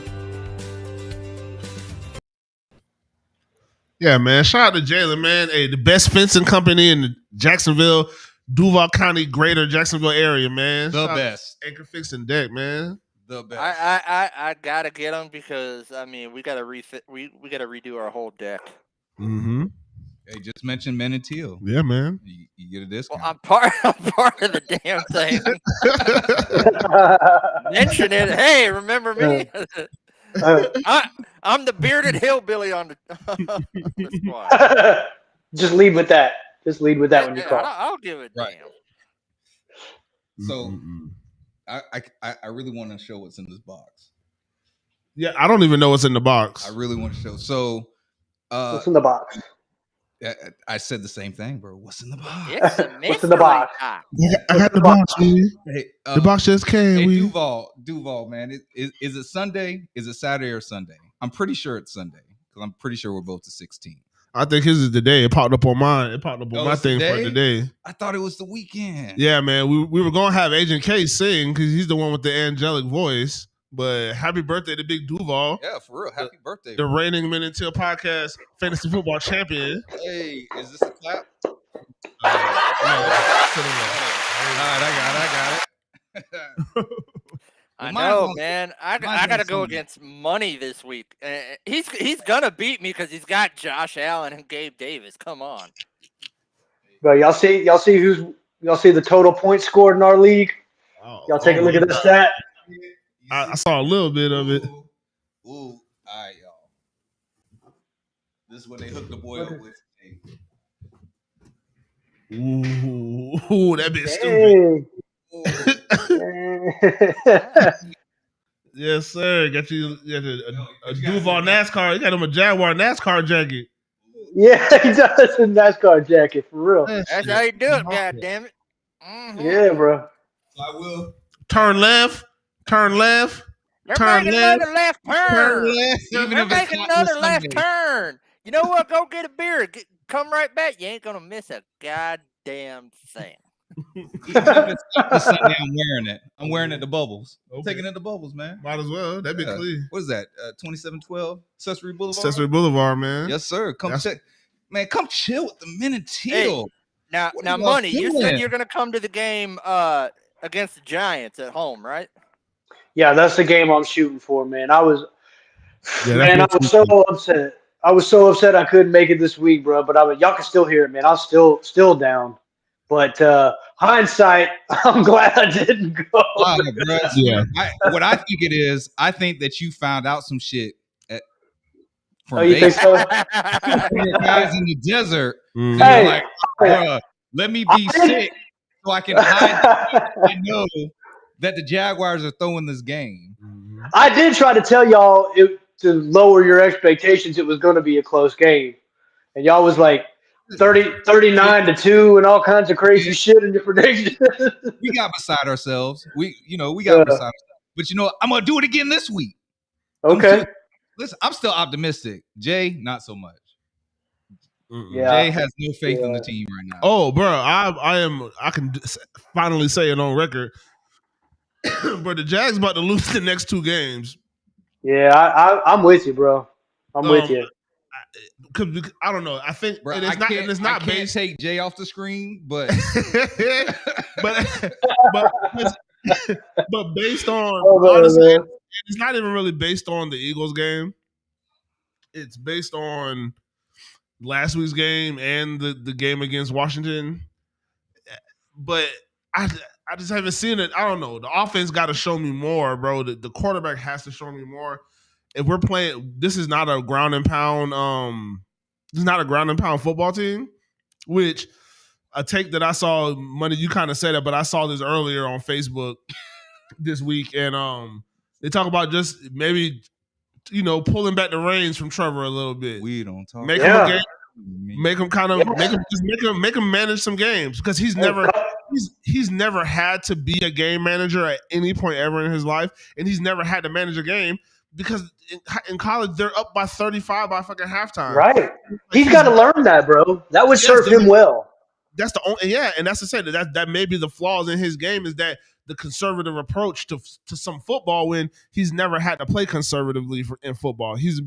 [SPEAKER 3] Yeah, man. Shout out to Jalen, man. Hey, the best fencing company in the Jacksonville, Duval County, greater Jacksonville area, man.
[SPEAKER 1] The best.
[SPEAKER 3] Anchor Fence and Deck, man.
[SPEAKER 1] The best.
[SPEAKER 4] I gotta get them because we gotta we gotta redo our whole deck.
[SPEAKER 3] Mm-hmm.
[SPEAKER 1] Hey, just mention Men In Teal.
[SPEAKER 3] Yeah, man.
[SPEAKER 1] You get a discount.
[SPEAKER 4] Well, I'm part of the damn thing. Mention it. Hey, remember me? I'm the bearded hillbilly on the squad.
[SPEAKER 6] Just lead with that. Just lead with that when you call.
[SPEAKER 4] I'll give it
[SPEAKER 1] right.
[SPEAKER 4] Damn.
[SPEAKER 1] So, I really want to show what's in this box.
[SPEAKER 3] Yeah, I don't even know what's in the box.
[SPEAKER 1] I really want to show. So,
[SPEAKER 6] what's in the box?
[SPEAKER 1] I said the same thing, bro. What's in the box?
[SPEAKER 6] What's in the box?
[SPEAKER 3] Yeah, I got the box, man.
[SPEAKER 1] Hey,
[SPEAKER 3] the box just came.
[SPEAKER 1] Hey, Duval, man. Is it Sunday? Is it Saturday or Sunday? I'm pretty sure it's Sunday because I'm pretty sure we're both the 16th.
[SPEAKER 3] I think his is the day. It popped up on mine. It popped up on my thing for today.
[SPEAKER 1] I thought it was the weekend.
[SPEAKER 3] Yeah, man. We were gonna have Agent K sing because he's the one with the angelic voice. But happy birthday to Big Duval.
[SPEAKER 1] Yeah, for real. Happy birthday.
[SPEAKER 3] The reigning Men In Teal podcast fantasy football champion.
[SPEAKER 1] Hey, is this a clap?
[SPEAKER 3] No.
[SPEAKER 1] All right, I got it.
[SPEAKER 4] I know, man. I gotta go against Money this week. He's gonna beat me because he's got Josh Allen and Gabe Davis. Come on,
[SPEAKER 6] bro. Y'all see the total points scored in our league. Y'all take a look at the stat.
[SPEAKER 3] I saw a little bit of it.
[SPEAKER 1] Ooh, all right, y'all. This is what they hooked the boy up with.
[SPEAKER 3] Ooh, that bitch stupid. Yes, sir. Got you a Duval NASCAR. You got him a Jaguar NASCAR jacket.
[SPEAKER 6] Yeah, he does a NASCAR jacket for real.
[SPEAKER 4] That's how you do it. God damn it. Mm-hmm.
[SPEAKER 6] Yeah, bro.
[SPEAKER 1] I will
[SPEAKER 3] turn left. Turn left.
[SPEAKER 4] Turn left. Another left turn.
[SPEAKER 3] Turn left.
[SPEAKER 4] They're making another left turn. You know what? Go get a beer. Come right back. You ain't gonna miss a goddamn thing.
[SPEAKER 1] Sunday, I'm wearing it. I'm wearing it to Bubbles. Okay. Taking it to Bubbles, man.
[SPEAKER 3] Might as well. That'd be clean.
[SPEAKER 1] What is that? 2712 Cesery Blvd.
[SPEAKER 3] Cesery Blvd, man.
[SPEAKER 1] Yes, sir. Come check, man. Come chill with the Men In Teal.
[SPEAKER 4] Hey, now, Money. You said you're gonna come to the game against the Giants at home, right?
[SPEAKER 6] Yeah, that's the game I'm shooting for, man. I was so upset. I was so upset I couldn't make it this week, bro. But y'all can still hear it, man. I'm still down. But hindsight, I'm glad I didn't go.
[SPEAKER 1] Yeah. What I think it is, I think that you found out some shit from
[SPEAKER 6] you think so?
[SPEAKER 1] guys in the desert.
[SPEAKER 6] Mm-hmm.
[SPEAKER 1] Hey, like, bro, let me be sick so I can hide. I know that the Jaguars are throwing this game.
[SPEAKER 6] I did try to tell y'all to lower your expectations. It was going to be a close game. And y'all was like 39-2 and all kinds of crazy shit in your predictions.
[SPEAKER 1] We got beside ourselves. We got beside ourselves. But I'm going to do it again this week.
[SPEAKER 6] Okay.
[SPEAKER 1] Listen, I'm still optimistic. Jay, not so much.
[SPEAKER 6] Yeah.
[SPEAKER 1] Jay has no faith in the team right now.
[SPEAKER 3] Oh, bro, I can finally say it on record. But the Jags about to lose the next 2 games.
[SPEAKER 6] Yeah, I'm with you, bro. I'm with you.
[SPEAKER 3] I don't know. I think
[SPEAKER 1] bro,
[SPEAKER 3] it's not
[SPEAKER 1] can't take Jay off the screen, but
[SPEAKER 3] but based on honestly, it's not even really based on the Eagles game. It's based on last week's game and the game against Washington. But I just haven't seen it. I don't know. The offense got to show me more, bro. The quarterback has to show me more. If we're playing, this is not a ground and pound. This is not a ground and pound football team. Which a take that I saw, Money, you kind of said it, but I saw this earlier on Facebook this week, and they talk about just maybe, pulling back the reins from Trevor a little bit.
[SPEAKER 1] We don't talk.
[SPEAKER 3] Make him a game. Make him kind of make him manage some games, because he's never had to be a game manager at any point ever in his life, and he's never had to manage a game because in college they're up by 35 by fucking halftime.
[SPEAKER 6] Right. He's got to learn that, bro. That would serve him well.
[SPEAKER 3] That's the only and that's to say that may be the flaws in his game, is that the conservative approach to some football, when he's never had to play conservatively in football. He's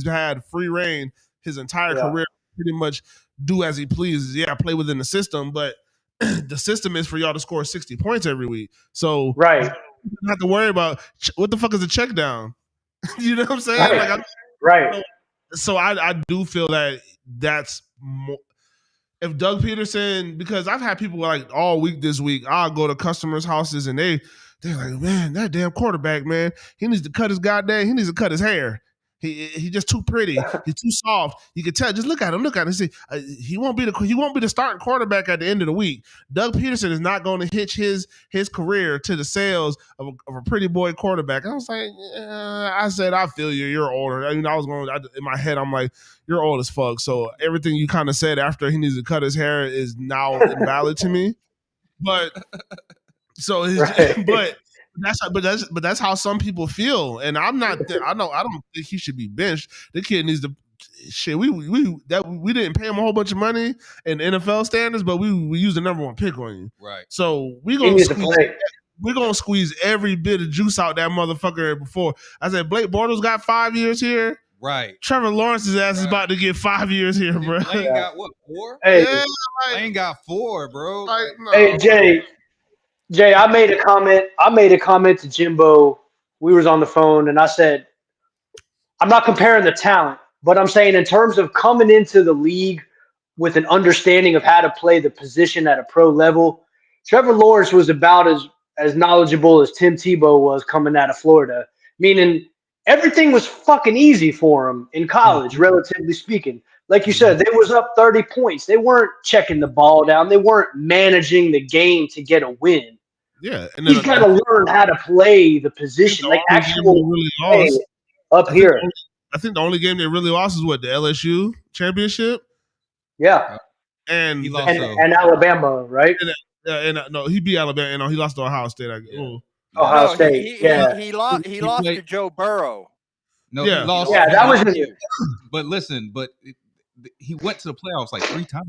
[SPEAKER 3] had free reign his entire career, pretty much do as he pleases. Yeah, play within the system, but the system is for y'all to score 60 points every week. So you don't have to worry about what the fuck is a check down. You know what I'm saying?
[SPEAKER 6] Right.
[SPEAKER 3] So I do feel that that's more. If Doug Peterson, because I've had people like all week this week, I'll go to customers' houses and they're like, man, that damn quarterback, man, he needs to cut his hair. He just too pretty. He's too soft. You can tell. Just look at him. See, he won't be the starting quarterback at the end of the week. Doug Peterson is not going to hitch his career to the sales of a pretty boy quarterback. And I was like, I said, I feel you. You're older. I mean, in my head, I'm like, you're old as fuck. So everything you kind of said after he needs to cut his hair is now invalid to me. But so, but that's how some people feel, and I'm not. I don't think he should be benched. The kid needs to. Shit, we didn't pay him a whole bunch of money in NFL standards, but we used the number 1 pick on you.
[SPEAKER 1] Right.
[SPEAKER 3] So we're gonna squeeze every bit of juice out that motherfucker before. I said Blake Bortles got 5 years here.
[SPEAKER 1] Right.
[SPEAKER 3] Trevor Lawrence's ass is about to get 5 years here, bro.
[SPEAKER 1] Lane got what, 4?
[SPEAKER 6] Hey,
[SPEAKER 1] Lane got 4, bro.
[SPEAKER 3] No.
[SPEAKER 6] Hey, Jay, I made a comment to Jimbo. We was on the phone, and I said, I'm not comparing the talent, but I'm saying in terms of coming into the league with an understanding of how to play the position at a pro level, Trevor Lawrence was about as knowledgeable as Tim Tebow was coming out of Florida, meaning everything was fucking easy for him in college, relatively speaking. Like you said, they was up 30 points. They weren't checking the ball down. They weren't managing the game to get a win.
[SPEAKER 3] Yeah, and
[SPEAKER 6] he's got to learn how to play the position, like actual play up here.
[SPEAKER 3] I think the only game they really lost is what, the LSU championship.
[SPEAKER 6] Yeah,
[SPEAKER 3] and
[SPEAKER 6] Alabama, right?
[SPEAKER 3] No, he beat Alabama. And he lost to Ohio State.
[SPEAKER 6] Ohio State.
[SPEAKER 4] He lost to Joe Burrow.
[SPEAKER 1] No,
[SPEAKER 3] he
[SPEAKER 1] lost.
[SPEAKER 6] Yeah, that was.
[SPEAKER 1] But listen, he went to the playoffs like 3 times.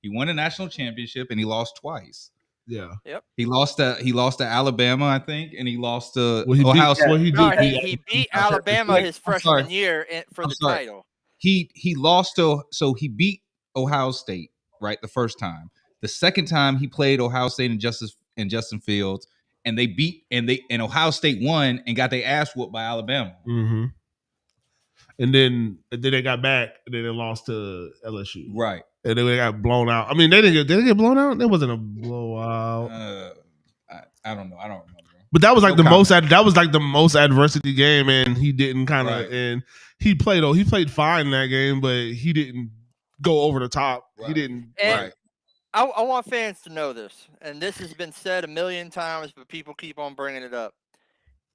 [SPEAKER 1] He won a national championship and he lost twice.
[SPEAKER 3] Yeah.
[SPEAKER 4] Yep.
[SPEAKER 1] He lost to Alabama, I think, and he lost to
[SPEAKER 3] Ohio State.
[SPEAKER 4] He beat Alabama his freshman year for the title.
[SPEAKER 1] He lost he beat Ohio State, right, the first time. The second time he played Ohio State and Justin Fields, and they beat and Ohio State won and got their ass whooped by Alabama.
[SPEAKER 3] Mm-hmm. And then they got back and then they lost to LSU.
[SPEAKER 1] Right.
[SPEAKER 3] And then they got blown out. I mean, did they get blown out? There wasn't a blowout.
[SPEAKER 1] I don't know. I don't remember.
[SPEAKER 3] But that was like the most adversity game, and he didn't kind of and he played fine in that game, but he didn't go over the top. Right. He didn't.
[SPEAKER 4] And I want fans to know this, and this has been said a million times, but people keep on bringing it up.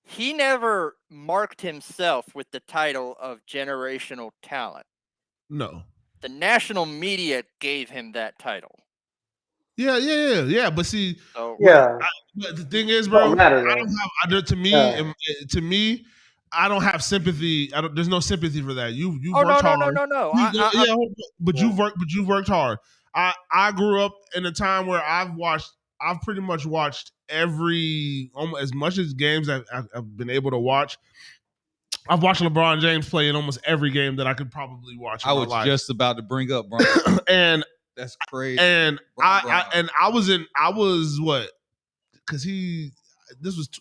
[SPEAKER 4] He never marked himself with the title of generational talent.
[SPEAKER 3] No.
[SPEAKER 4] The national media gave him that title.
[SPEAKER 3] Yeah. But see, but the thing is, bro, to me, I don't have sympathy. There's no sympathy for that. You worked hard.
[SPEAKER 4] No.
[SPEAKER 3] But you've worked hard. I grew up in a time where I've pretty much watched as much as games I've been able to watch. I've watched LeBron James play in almost every game that I could probably watch.
[SPEAKER 1] I was just about to bring up Bron.
[SPEAKER 3] And
[SPEAKER 1] that's crazy.
[SPEAKER 3] And I was what? Because he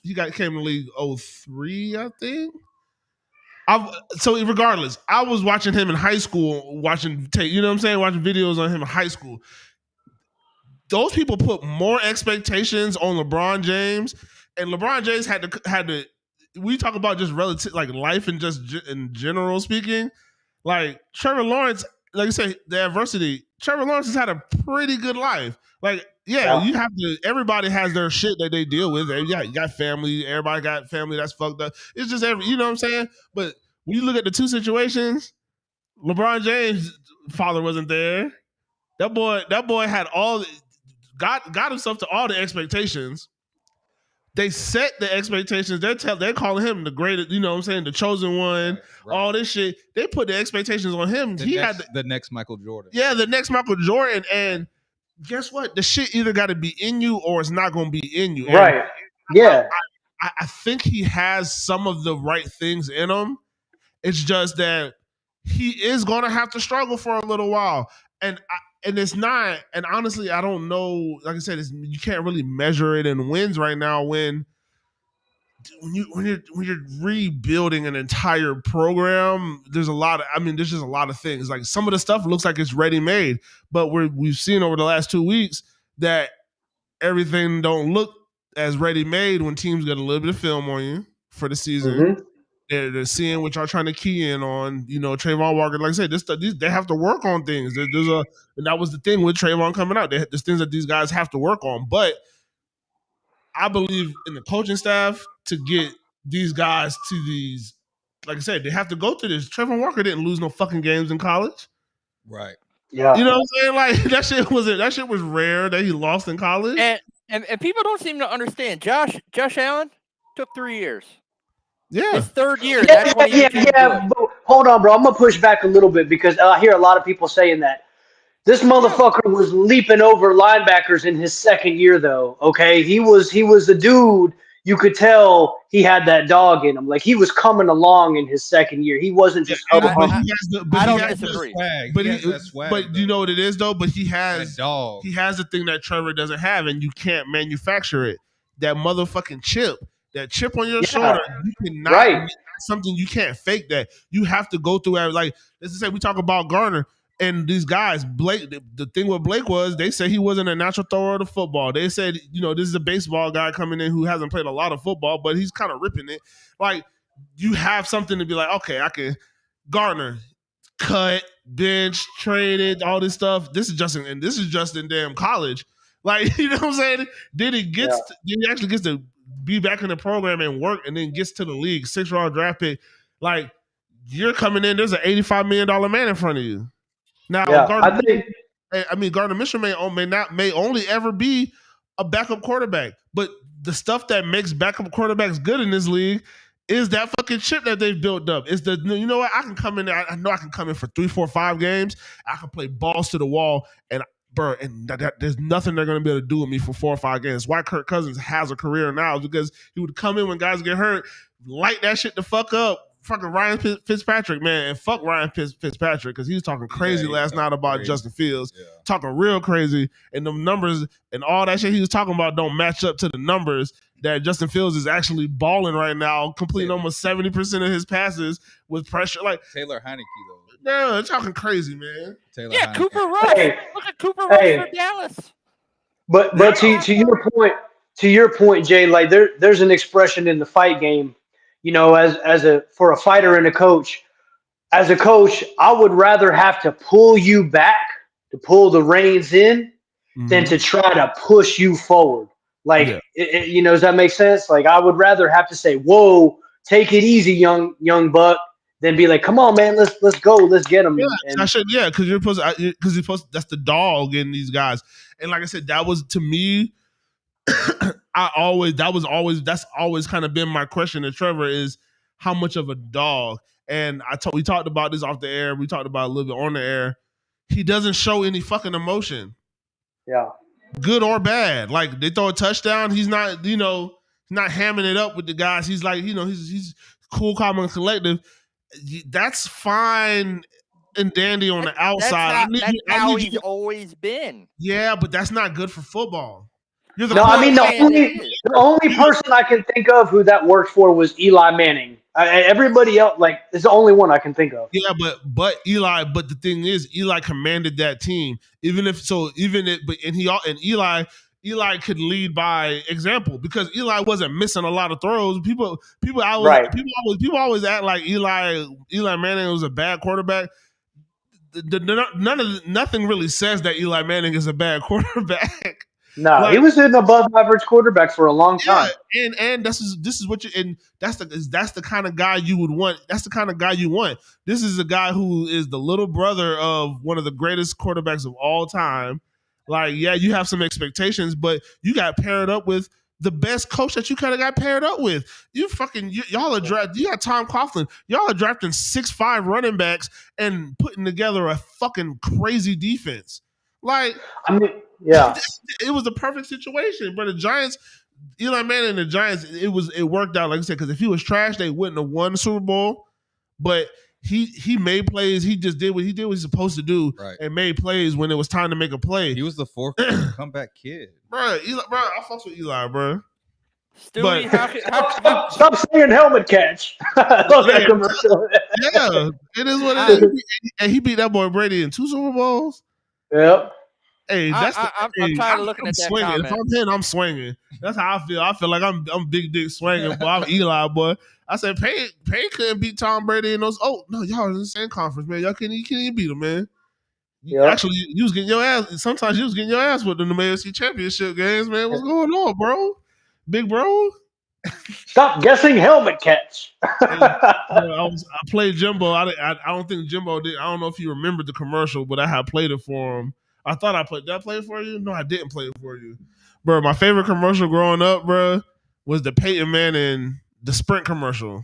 [SPEAKER 3] came in the league 2003, I think. So regardless, I was watching him in high school, watching videos on him in high school. Those people put more expectations on LeBron James, and LeBron James had to. We talk about just relative, like life and just in general speaking. Like Trevor Lawrence, like I say, the adversity. Trevor Lawrence has had a pretty good life. Like, yeah, you have to. Everybody has their shit that they deal with. You got family. Everybody got family that's fucked up. It's just you know what I'm saying. But when you look at the two situations, LeBron James' father wasn't there. That boy had got himself to all the expectations. They set the expectations. They're calling him the greatest, you know what I'm saying, the chosen one, right. All this shit. They put the expectations on him.
[SPEAKER 1] Had the next Michael Jordan.
[SPEAKER 3] Yeah, the next Michael Jordan. And guess what? The shit either got to be in you or it's not going to be in you. And
[SPEAKER 6] right. Yeah.
[SPEAKER 3] I think he has some of the right things in him. It's just that he is going to have to struggle for a little while. And it's not, and honestly, I don't know. Like I said, you can't really measure it in wins right now. When you're rebuilding an entire program, there's just a lot of things. Like some of the stuff looks like it's ready made, but we've seen over the last 2 weeks that everything don't look as ready made when teams get a little bit of film on you for the season. Mm-hmm. They're seeing what y'all trying to key in on, Trayvon Walker. Like I said, they have to work on things. And that was the thing with Trayvon coming out. There's things that these guys have to work on. But I believe in the coaching staff to get these guys to these. Like I said, they have to go through this. Trayvon Walker didn't lose no fucking games in college.
[SPEAKER 1] Right.
[SPEAKER 6] Yeah.
[SPEAKER 3] You know what I'm saying? Like that shit was rare that he lost in college.
[SPEAKER 4] And people don't seem to understand. Josh Allen took 3 years.
[SPEAKER 3] Yeah.
[SPEAKER 4] His third year.
[SPEAKER 6] Yeah. But hold on, bro. I'm gonna push back a little bit because I hear a lot of people saying that. This motherfucker was leaping over linebackers in his second year, though. Okay, he was a dude. You could tell he had that dog in him. Like he was coming along in his second year. He wasn't just.
[SPEAKER 4] I don't disagree.
[SPEAKER 3] But you know what it is though. But he has dog. He has the thing that Trevor doesn't have, and you can't manufacture it. That motherfucking chip. That chip on your shoulder, you cannot.
[SPEAKER 6] Right.
[SPEAKER 3] Something you can't fake. That you have to go through. Like let's say we talk about Garner. And these guys, Blake, the thing with Blake was they said he wasn't a natural thrower of the football. They said, this is a baseball guy coming in who hasn't played a lot of football, but he's kind of ripping it. Like, you have something to be like, okay, I can Garner, cut, bench, traded, all this stuff. This is just in damn college. Like, you know what I'm saying? Then he actually gets to be back in the program and work and then gets to the league, 6th-round draft pick. Like, you're coming in, there's an $85 million man in front of you. Now, Gardner Minshew may only ever be a backup quarterback, but the stuff that makes backup quarterbacks good in this league is that fucking chip that they've built up. It's you know what? I can come in there. I know I can come in for 3, 4, 5 games. I can play balls to the wall, and there's nothing they're going to be able to do with me for 4 or 5 games. Why Kirk Cousins has a career now is because he would come in when guys get hurt, light that shit the fuck up. Fucking Ryan Fitzpatrick, man, and fuck Ryan Fitzpatrick because he was talking crazy last night about Justin Fields, talking real crazy, and the numbers and all that shit he was talking about don't match up to the numbers that Justin Fields is actually balling right now, completing almost 70% of his passes with pressure. Like
[SPEAKER 1] Taylor Heineke, though.
[SPEAKER 3] No, they're talking crazy, man.
[SPEAKER 4] Heineke. Cooper Rush. Look at Cooper Rush for Dallas.
[SPEAKER 6] But to your point, Jay, like there's an expression in the fight game. For a fighter and a coach, as a coach, I would rather have to pull you back, to pull the reins in, than to try to push you forward. Like, does that make sense? Like, I would rather have to say, "Whoa, take it easy, young buck," than be like, "Come on, man, let's go, let's get him."
[SPEAKER 3] Because you're supposed to, that's the dog in these guys. And like I said, that was to me. That's always kind of been my question to Trevor is how much of a dog. And we talked about this off the air. We talked about it a little bit on the air. He doesn't show any fucking emotion.
[SPEAKER 6] Yeah.
[SPEAKER 3] Good or bad. Like they throw a touchdown. He's not, not hamming it up with the guys. He's like, he's cool, calm, and collective. That's fine and dandy on the outside.
[SPEAKER 4] That's how he's always been.
[SPEAKER 3] Yeah, but that's not good for football.
[SPEAKER 6] The only person I can think of who that worked for was Eli Manning. Everybody else, is the only one I can think of.
[SPEAKER 3] Yeah, but the thing is, Eli commanded that team. Eli could lead by example because Eli wasn't missing a lot of throws. People always act like Eli Manning was a bad quarterback. nothing really says that Eli Manning is a bad quarterback.
[SPEAKER 6] No, he was an above average quarterback for a long time.
[SPEAKER 3] And this is what that's the kind of guy you would want. That's the kind of guy you want. This is a guy who is the little brother of one of the greatest quarterbacks of all time. Like, yeah, you have some expectations, but you got paired up with the best coach that you kind of got paired up with. Y'all are drafting. You got Tom Coughlin. Y'all are drafting 6'5" running backs and putting together a fucking crazy defense. Like,
[SPEAKER 6] I mean, yeah,
[SPEAKER 3] it was the perfect situation. But the Giants, Eli Manning and the Giants, it worked out, like I said, because if he was trash, they wouldn't have won the Super Bowl. But he made plays. He just did what he's supposed to do, and made plays when it was time to make a play.
[SPEAKER 1] He was the fourth comeback kid,
[SPEAKER 3] bro. I fucks with Eli, bro.
[SPEAKER 4] Stewie,
[SPEAKER 6] stop saying helmet catch. I love that commercial.
[SPEAKER 3] Yeah, it is what it is. And he beat that boy Brady in 2 Super Bowls.
[SPEAKER 6] Yep.
[SPEAKER 3] Hey,
[SPEAKER 4] I'm tired of looking at that
[SPEAKER 3] swinging.
[SPEAKER 4] comment.
[SPEAKER 3] If I'm hitting, I'm swinging. That's how I feel. I feel like I'm big dick swinging, boy. I'm Eli, boy. I said Payne couldn't beat Tom Brady in those. Oh no, y'all are in the same conference, man. You can't even beat him, man. Yep. Actually, you was getting your ass. Sometimes you was getting your ass with in the AFC Championship games, man. What's going on, bro? Big bro.
[SPEAKER 6] Stop guessing helmet catch.
[SPEAKER 3] I played Jimbo. I don't think Jimbo did. I don't know if you remembered the commercial, but I had played it for him. I thought I played. Did I play it for you? No, I didn't play it for you, bro. My favorite commercial growing up, bro, was the Peyton Manning the Sprint commercial.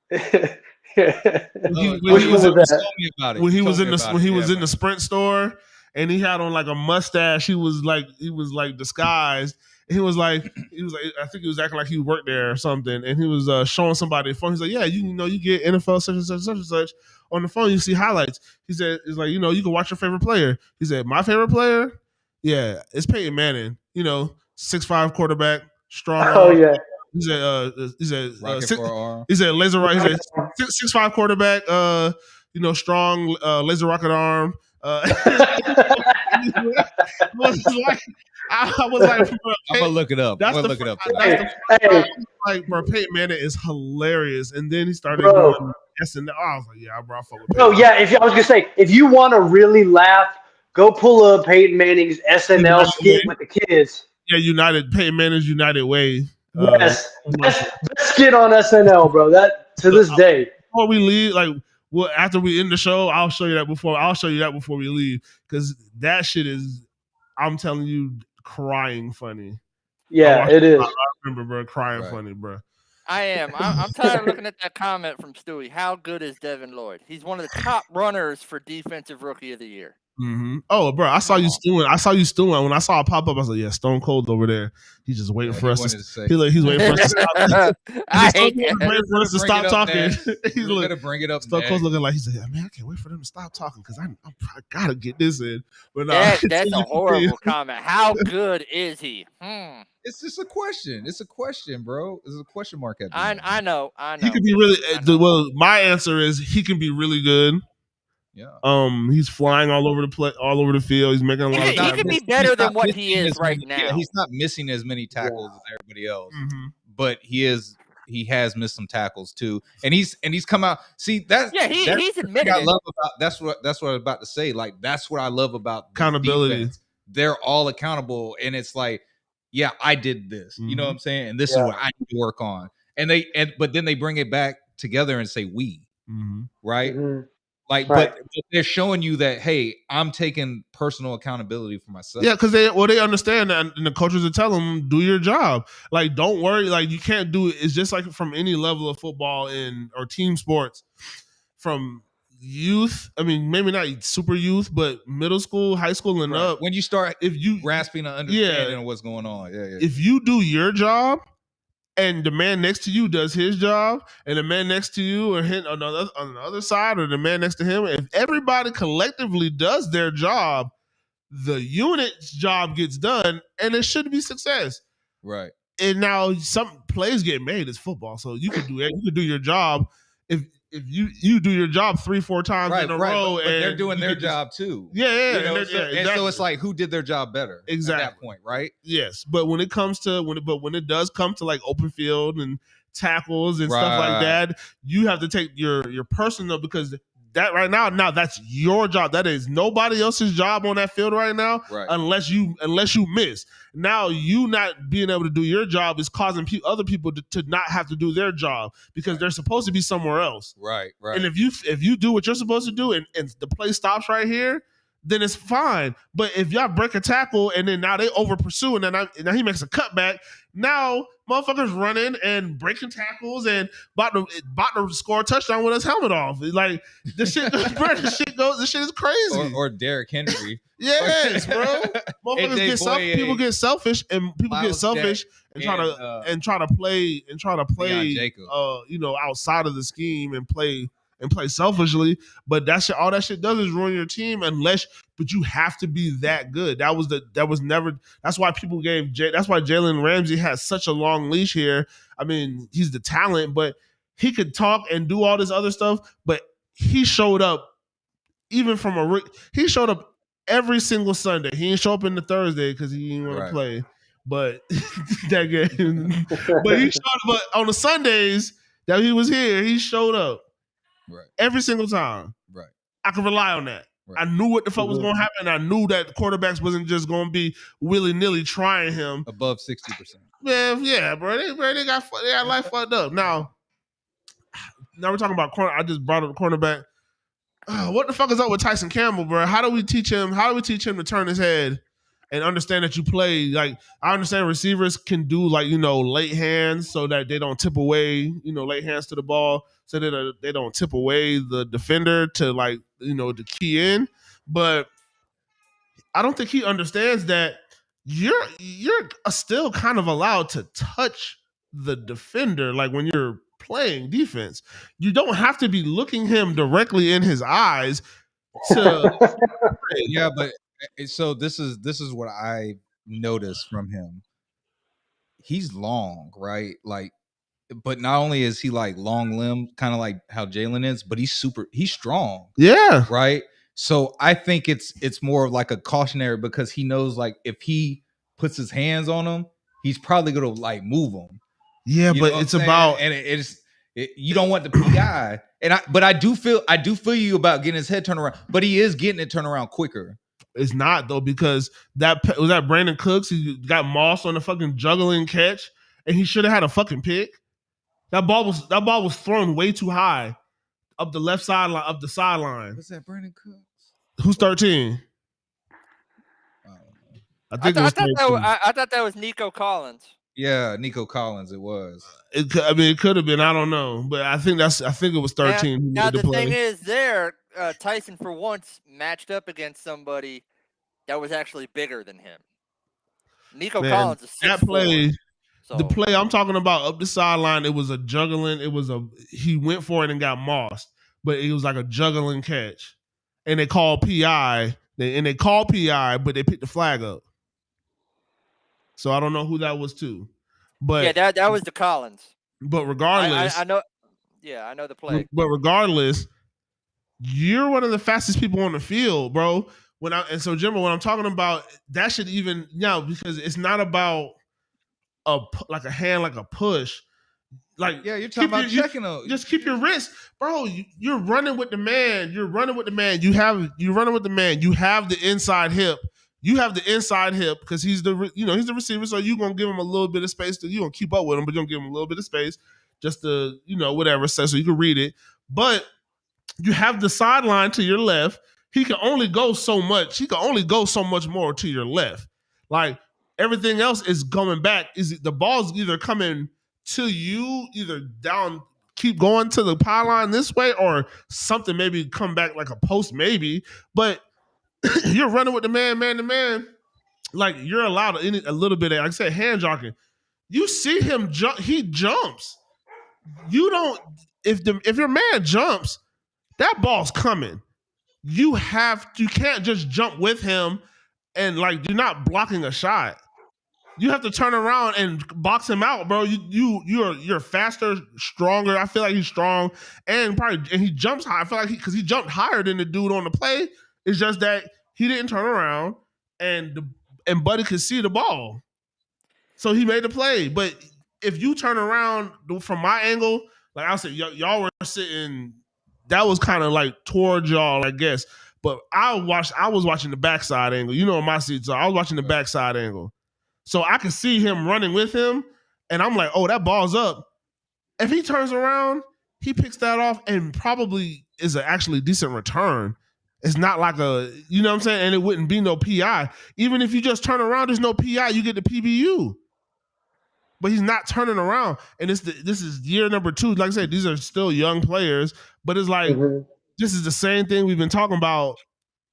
[SPEAKER 3] When he was in the Sprint store and he had on like a mustache. He was like disguised. He was like, I think he was acting like he worked there or something, and he was showing somebody the phone. He's like, yeah, you get NFL such and such, such and such on the phone. You see highlights. He said, it's like, you can watch your favorite player. He said, my favorite player, yeah, it's Peyton Manning. 6'5" quarterback, strong.
[SPEAKER 6] Oh yeah.
[SPEAKER 3] He said
[SPEAKER 1] rocket
[SPEAKER 3] he said laser rocket. He said 6'5" quarterback. Strong laser rocket arm. I was like,
[SPEAKER 1] I'm gonna look it up.
[SPEAKER 3] That's
[SPEAKER 1] look it up.
[SPEAKER 3] Like, bro, Peyton Manning is hilarious, and then he started going SNL. I was like, yeah, bro, I fuck with Peyton.
[SPEAKER 6] Oh yeah, I was gonna say, if you want to really laugh, go pull up Peyton Manning's SNL skit with the kids.
[SPEAKER 3] Yeah, Peyton Manning's United Way.
[SPEAKER 6] Yes, best skit on SNL, bro. That to this day.
[SPEAKER 3] Before we leave, after we end the show, I'll show you that before we leave, because that shit is, I'm telling you, crying funny.
[SPEAKER 6] Yeah, it is.
[SPEAKER 3] I remember, bro, crying funny, bro.
[SPEAKER 4] I am. I'm tired of looking at that comment from Stewie. How good is Devin Lloyd? He's one of the top runners for Defensive Rookie of the Year.
[SPEAKER 3] Mm-hmm. Oh, bro, I saw you stewing. When I saw it pop up, I was like, yeah, Stone Cold over there. He's just waiting for us to say. He's waiting for us to stop. Waiting for us to stop talking.
[SPEAKER 1] He's gonna bring it up.
[SPEAKER 3] Stone Cold's looking like, he said, yeah, man, I can't wait for them to stop talking because I gotta get this in. But
[SPEAKER 4] that's a horrible comment. How good is he?
[SPEAKER 1] It's just a question. It's a question, bro. It's a question mark at the
[SPEAKER 4] end. I know.
[SPEAKER 3] He could be really well. My answer is he can be really good.
[SPEAKER 1] Yeah.
[SPEAKER 3] He's flying all over the field. He's making a lot.
[SPEAKER 4] He can be better than what he is right now.
[SPEAKER 1] Yeah, he's not missing as many tackles as everybody else, but he has missed some tackles too, and he's come out. See that?
[SPEAKER 4] Yeah, he's admitted.
[SPEAKER 1] I love about that's what I was about to say. Like, that's what I love about
[SPEAKER 3] accountability.
[SPEAKER 1] Defense. They're all accountable, and it's like, yeah, I did this. You know what I'm saying? And this is what I need to work on. But then they bring it back together and say we, right?
[SPEAKER 6] Mm-hmm.
[SPEAKER 1] Like, but they're showing you that, hey, I'm taking personal accountability for myself.
[SPEAKER 3] Yeah, because they understand that, and the coaches will tell them, do your job. Like, don't worry. Like, you can't do it. It's just like from any level of football or team sports, from youth. I mean, maybe not super youth, but middle school, high school, and up.
[SPEAKER 1] When you start, if you grasping an understanding of what's going on,
[SPEAKER 3] if you do your job, and the man next to you does his job, and the man next to you or him on the other side, or the man next to him, if everybody collectively does their job, the unit's job gets done, and it should be success.
[SPEAKER 1] Right.
[SPEAKER 3] And now some plays get made. It's football, so you can do it. You can do your job if you do your job 3-4 times in a row,
[SPEAKER 1] but they're doing their job too.
[SPEAKER 3] Yeah.
[SPEAKER 1] And so it's like, who did their job better?
[SPEAKER 3] Exactly.
[SPEAKER 1] At that point, right?
[SPEAKER 3] Yes, but when it comes to when it does come to like open field and tackles and stuff like that, you have to take your personal, because that right now that's your job. That is nobody else's job on that field right now, unless you miss. Now you not being able to do your job is causing other people to not have to do their job because they're supposed to be somewhere else.
[SPEAKER 1] Right.
[SPEAKER 3] And if you do what you're supposed to do and the play stops right here, then it's fine. But if y'all break a tackle and then now they over pursue and then now he makes a cutback, now motherfuckers running and breaking tackles and about to score a touchdown with his helmet off. Like this shit, this shit is crazy.
[SPEAKER 1] Or Derrick Henry.
[SPEAKER 3] Yes, bro. Motherfuckers people get selfish and try to play outside of the scheme and play selfishly, but all that shit does is ruin your team but you have to be that good. That's why Jalen Ramsey has such a long leash here. I mean, he's the talent, but he could talk and do all this other stuff, but he showed up he showed up every single Sunday. He didn't show up in the Thursday because he didn't want to play, but that game. But he showed up on the Sundays that he was here. He showed up.
[SPEAKER 1] Right.
[SPEAKER 3] Every single time.
[SPEAKER 1] Right.
[SPEAKER 3] I could rely on that. Right. I knew what the fuck was going to happen. I knew that quarterbacks wasn't just going to be willy-nilly trying him.
[SPEAKER 1] Above 60%.
[SPEAKER 3] Yeah, bro. They got life fucked up. Now we're talking about corner. I just brought up the cornerback. What the fuck is up with Tyson Campbell, bro? How do we teach him to turn his head and understand that you play? Like, I understand receivers can do late hands so that they don't tip away, late hands to the ball so that they don't tip away the defender to to key in. But I don't think he understands that you're still kind of allowed to touch the defender when you're playing defense. You don't have to be looking him directly in his eyes to
[SPEAKER 1] yeah, but so this is what I noticed from him. He's long, right? But not only is he long limbed, kind of like how Jalen is, but he's strong.
[SPEAKER 3] Yeah.
[SPEAKER 1] Right. So I think it's more of a cautionary because he knows if he puts his hands on him, he's probably gonna move him.
[SPEAKER 3] Yeah, but it's about
[SPEAKER 1] you don't want the PI. But I do feel you about getting his head turned around, but he is getting it turned around quicker.
[SPEAKER 3] It's not though, because that Brandon Cooks. He got mossed on the fucking juggling catch, and he should have had a fucking pick. That ball was thrown way too high up the left sideline, up the sideline.
[SPEAKER 1] What's that, Brandon Cooks?
[SPEAKER 3] Who's 13?
[SPEAKER 4] I thought that was Nico Collins.
[SPEAKER 1] Yeah, Nico Collins. It was.
[SPEAKER 3] It could have been. I don't know, but I think it was 13.
[SPEAKER 4] Now the thing is, Tyson for once matched up against somebody that was actually bigger than him. Nico Collins is 6'4".
[SPEAKER 3] That play. So. The play I'm talking about up the sideline, it was a juggling. He went for it and got mossed, but it was like a juggling catch, and they called PI. They called PI, but they picked the flag up. So I don't know who that was too, but
[SPEAKER 4] yeah, that was the Collins.
[SPEAKER 3] But regardless,
[SPEAKER 4] I know. Yeah, I know the play.
[SPEAKER 3] But regardless, you're one of the fastest people on the field, bro. So Jimbo, when I'm talking about that, should even because it's not about a hand, like a push,
[SPEAKER 1] you're talking about checking those.
[SPEAKER 3] Just keep your wrist, bro. You're running with the man. You running with the man. You have the inside hip. You have the inside hip because he's the receiver. So you're gonna give him a little bit of space. You're gonna keep up with him, but you're gonna give him a little bit of space just to whatever so you can read it. But you have the sideline to your left. He can only go so much. He can only go so much more to your left. Everything else is coming back. The ball's either coming to you, either down, keep going to the pylon this way, or something maybe come back like a post maybe. But you're running with the man to man. You're allowed a little bit of, like I said, hand jockeying. You see him jump. He jumps. You don't. If your man jumps, that ball's coming. You can't just jump with him and you're not blocking a shot. You have to turn around and box him out, bro. You're faster, stronger. I feel like he's strong, and he jumps high. I feel like because he jumped higher than the dude on the play. It's just that he didn't turn around, and Buddy could see the ball, so he made the play. But if you turn around from my angle, like I said, y'all were sitting that was kind of like towards y'all, I guess. But I was watching the backside angle. You know my seats are. I was watching the backside angle. So I could see him running with him, and I'm like, oh, that ball's up. If he turns around, he picks that off and probably is an actually decent return. It's not like you know what I'm saying? And it wouldn't be no PI. Even if you just turn around, there's no PI, you get the PBU. But he's not turning around. And this is year number 2. Like I said, these are still young players, but it's like, this is the same thing we've been talking about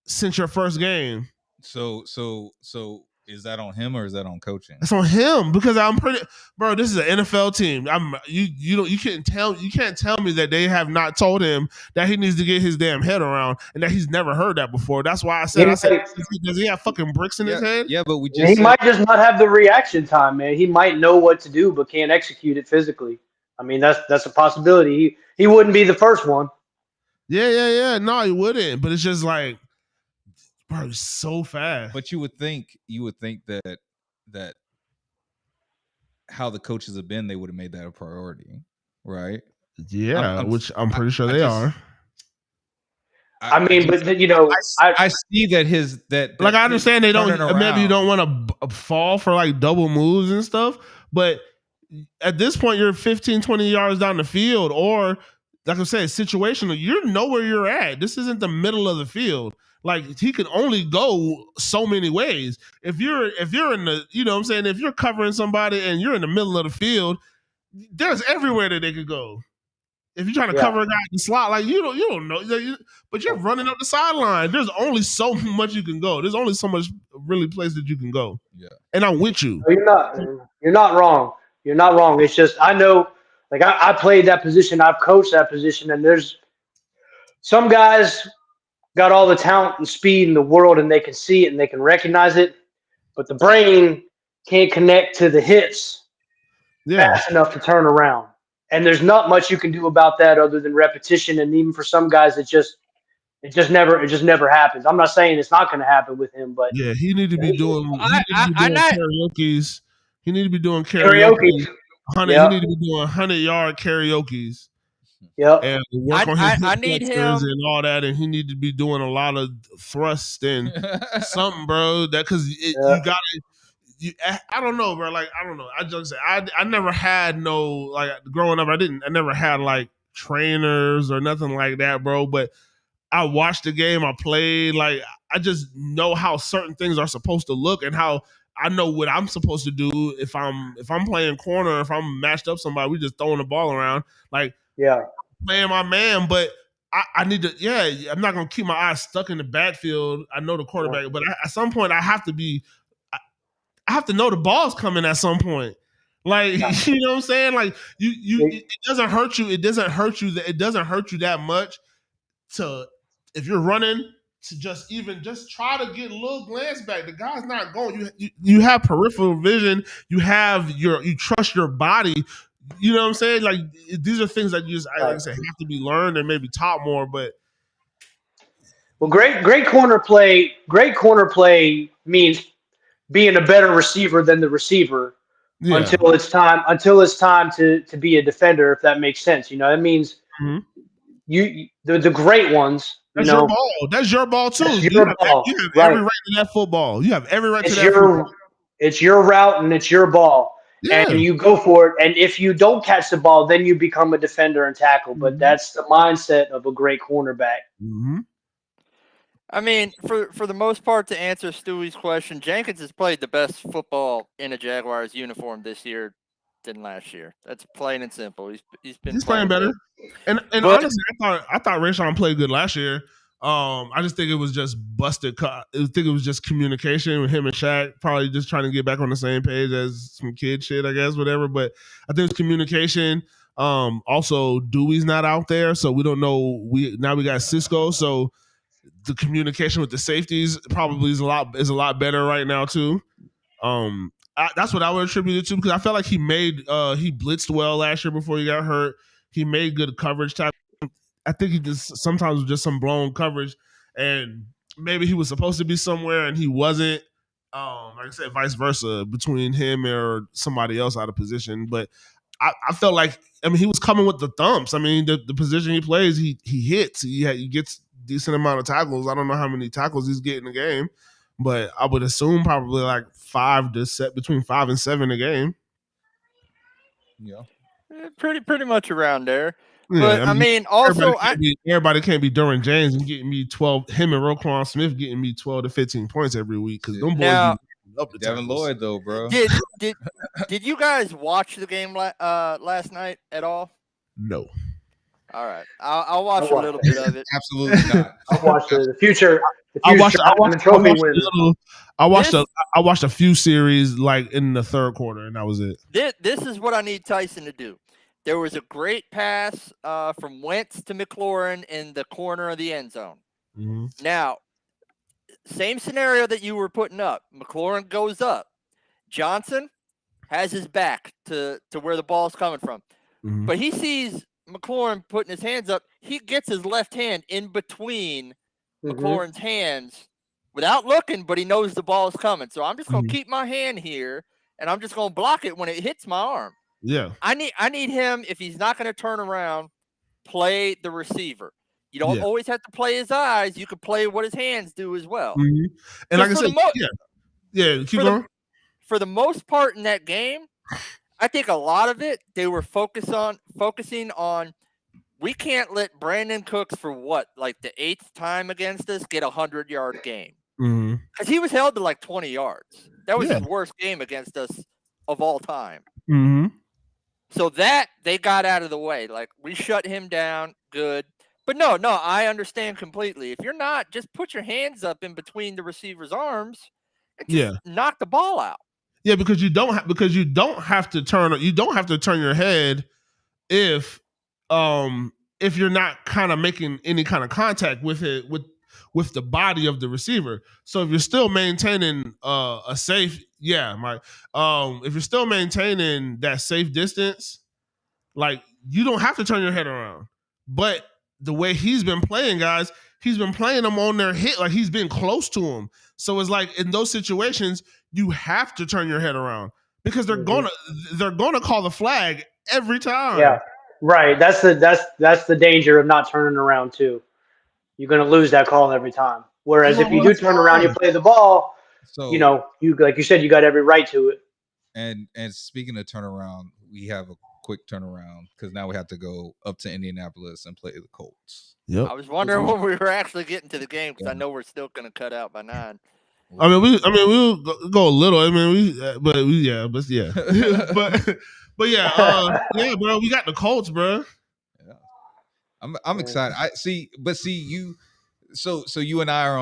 [SPEAKER 3] since your first game.
[SPEAKER 1] So is that on him or is that on coaching?
[SPEAKER 3] It's on him because bro. This is an NFL team. You can't tell me that they have not told him that he needs to get his damn head around and that he's never heard that before. That's why I said, does he have fucking bricks in his head?
[SPEAKER 1] Yeah, but
[SPEAKER 6] he might just not have the reaction time, man. He might know what to do but can't execute it physically. I mean, that's a possibility. He wouldn't be the first one.
[SPEAKER 3] Yeah. No, he wouldn't. But it's just like, bro, he's so fast.
[SPEAKER 1] But you would think that how the coaches have been, they would have made that a priority, right?
[SPEAKER 3] Yeah, which I'm pretty sure they are.
[SPEAKER 6] I mean, but you know,
[SPEAKER 1] I see that
[SPEAKER 3] like I understand they don't. Maybe you don't want to fall for like double moves and stuff, but at this point, you're 15, 20 yards down the field, or like I said, situational. You know where you're at. This isn't the middle of the field. Like he can only go so many ways. If you're in the, you know what I'm saying, if you're covering somebody and you're in the middle of the field, there's everywhere that they could go. If you're trying to cover a guy in the slot, like you don't know, but you're running up the sideline. There's only so much you can go. There's only so much really place that you can go.
[SPEAKER 1] Yeah.
[SPEAKER 3] And I'm with you.
[SPEAKER 6] You're not wrong. You're not wrong. It's just I know, like I played that position, I've coached that position, and there's some guys got all the talent and speed in the world and they can see it and they can recognize it, but the brain can't connect to the hits fast enough to turn around. And there's not much you can do about that other than repetition. And even for some guys, it just never happens. I'm not saying it's not going to happen with him, but
[SPEAKER 3] yeah, he need to be doing karaoke's. He need to be doing karaoke. He need to be doing 100-yard karaoke's.
[SPEAKER 6] Yeah,
[SPEAKER 3] and work on his flexors and all that, and he need to be doing a lot of thrust and something, bro. That because you got to. I don't know, bro. Like I don't know. I just say I never had no like growing up. I never had like trainers or nothing like that, bro. But I watched the game. I played. Like I just know how certain things are supposed to look and how. I know what I'm supposed to do if I'm playing corner, if I'm matched up somebody, we just throwing the ball around. Like playing my man, but I need to, I'm not going to keep my eyes stuck in the backfield. I know the quarterback, but at some point I have to know the ball's coming at some point. Like, you know what I'm saying? Like it doesn't hurt you. It doesn't hurt you that much if you're running, to just try to get a little glance back. The guy's not going. You have peripheral vision. You trust your body. You know what I'm saying? Like these are things that like I said, have to be learned and maybe taught more. But
[SPEAKER 6] great corner play. Great corner play means being a better receiver than the receiver until it's time to be a defender. If that makes sense, you know that means the great ones.
[SPEAKER 3] That's your ball. That's your ball too. You have every right to that football. You have every right to that football.
[SPEAKER 6] It's your route and it's your ball. Yeah. And you go for it. And if you don't catch the ball, then you become a defender and tackle. But that's the mindset of a great cornerback.
[SPEAKER 3] Mm-hmm.
[SPEAKER 4] I mean, for the most part, to answer Stewie's question, Jenkins has played the best football in a Jaguars uniform this year than last year. That's plain and simple. He's
[SPEAKER 3] playing better. And honestly, I thought Rashawn played good last year. I just think it was just busted. I think it was just communication with him and Shaq, probably just trying to get back on the same page as some kid shit, I guess, whatever. But I think it's communication. Also, Dewey's not out there, so we don't know. Now we got Cisco, so the communication with the safeties probably is a lot better right now too. That's what I would attribute it to, because I felt like he blitzed well last year before he got hurt. He made good coverage tackle. I think he just sometimes was just some blown coverage, and maybe he was supposed to be somewhere and he wasn't. Like I said, vice versa between him or somebody else out of position. But I felt like, I mean, he was coming with the thumps. I mean, the position he plays, he hits. He gets decent amount of tackles. I don't know how many tackles he's getting a game, but I would assume probably like between 5 and 7 a game.
[SPEAKER 1] Yeah,
[SPEAKER 4] pretty much around there.
[SPEAKER 3] Yeah,
[SPEAKER 4] but I mean, also
[SPEAKER 3] everybody can't be Derwin James and getting me 12. Him and Roquan Smith getting me 12 to 15 points every week because them boys
[SPEAKER 4] now,
[SPEAKER 3] be up to
[SPEAKER 1] Devin Lloyd though, bro.
[SPEAKER 4] Did you guys watch the game last night at all?
[SPEAKER 3] No.
[SPEAKER 4] All right, I'll watch a little bit of it.
[SPEAKER 1] Absolutely not.
[SPEAKER 6] I'll watch the future.
[SPEAKER 3] I watched a few series like in the third quarter, and that was it.
[SPEAKER 4] This is what I need Tyson to do. There was a great pass from Wentz to McLaurin in the corner of the end zone.
[SPEAKER 3] Mm-hmm.
[SPEAKER 4] Now, same scenario that you were putting up. McLaurin goes up. Johnson has his back to where the ball's coming from.
[SPEAKER 3] Mm-hmm.
[SPEAKER 4] But he sees McLaurin putting his hands up. He gets his left hand in between McLaurin's hands without looking, but he knows the ball is coming. So I'm just going to keep my hand here, and I'm just going to block it when it hits my arm.
[SPEAKER 3] Yeah.
[SPEAKER 4] I need him, if he's not going to turn around, play the receiver. You don't always have to play his eyes. You can play what his hands do as well.
[SPEAKER 3] Mm-hmm. And like I said, keep going.
[SPEAKER 4] For the most part in that game, I think a lot of it, they were focusing on, we can't let Brandon Cooks for like the 8th time against us get a 100-yard game. Because he was held to like 20 yards. That was his worst game against us of all time.
[SPEAKER 3] Mm-hmm.
[SPEAKER 4] So that they got out of the way. Like, we shut him down. Good. But no, I understand completely. If you're not, just put your hands up in between the receiver's arms and just knock the ball out.
[SPEAKER 3] Yeah, because you don't have to turn your head if you're not kind of making any kind of contact with it with the body of the receiver. So if you're still maintaining a safe, if you're still maintaining that safe distance, like, you don't have to turn your head around. But the way he's been playing, guys, he's been playing them on their hit, like he's been close to him. So it's like in those situations, you have to turn your head around because they're gonna call the flag every time.
[SPEAKER 6] Yeah, right. That's the danger of not turning around too. You're gonna lose that call every time. Whereas if you do turn around, you play the ball. So you like you said, you got every right to it.
[SPEAKER 1] And speaking of turnaround, we have a quick turnaround because now we have to go up to Indianapolis and play the Colts.
[SPEAKER 3] Yep.
[SPEAKER 4] I was wondering when we were actually getting to the game because I know we're still going to cut out by 9.
[SPEAKER 3] I mean, we'll go a little. I mean, but yeah, bro, we got the Colts, bro.
[SPEAKER 1] Yeah. I'm excited. See you. So you and I are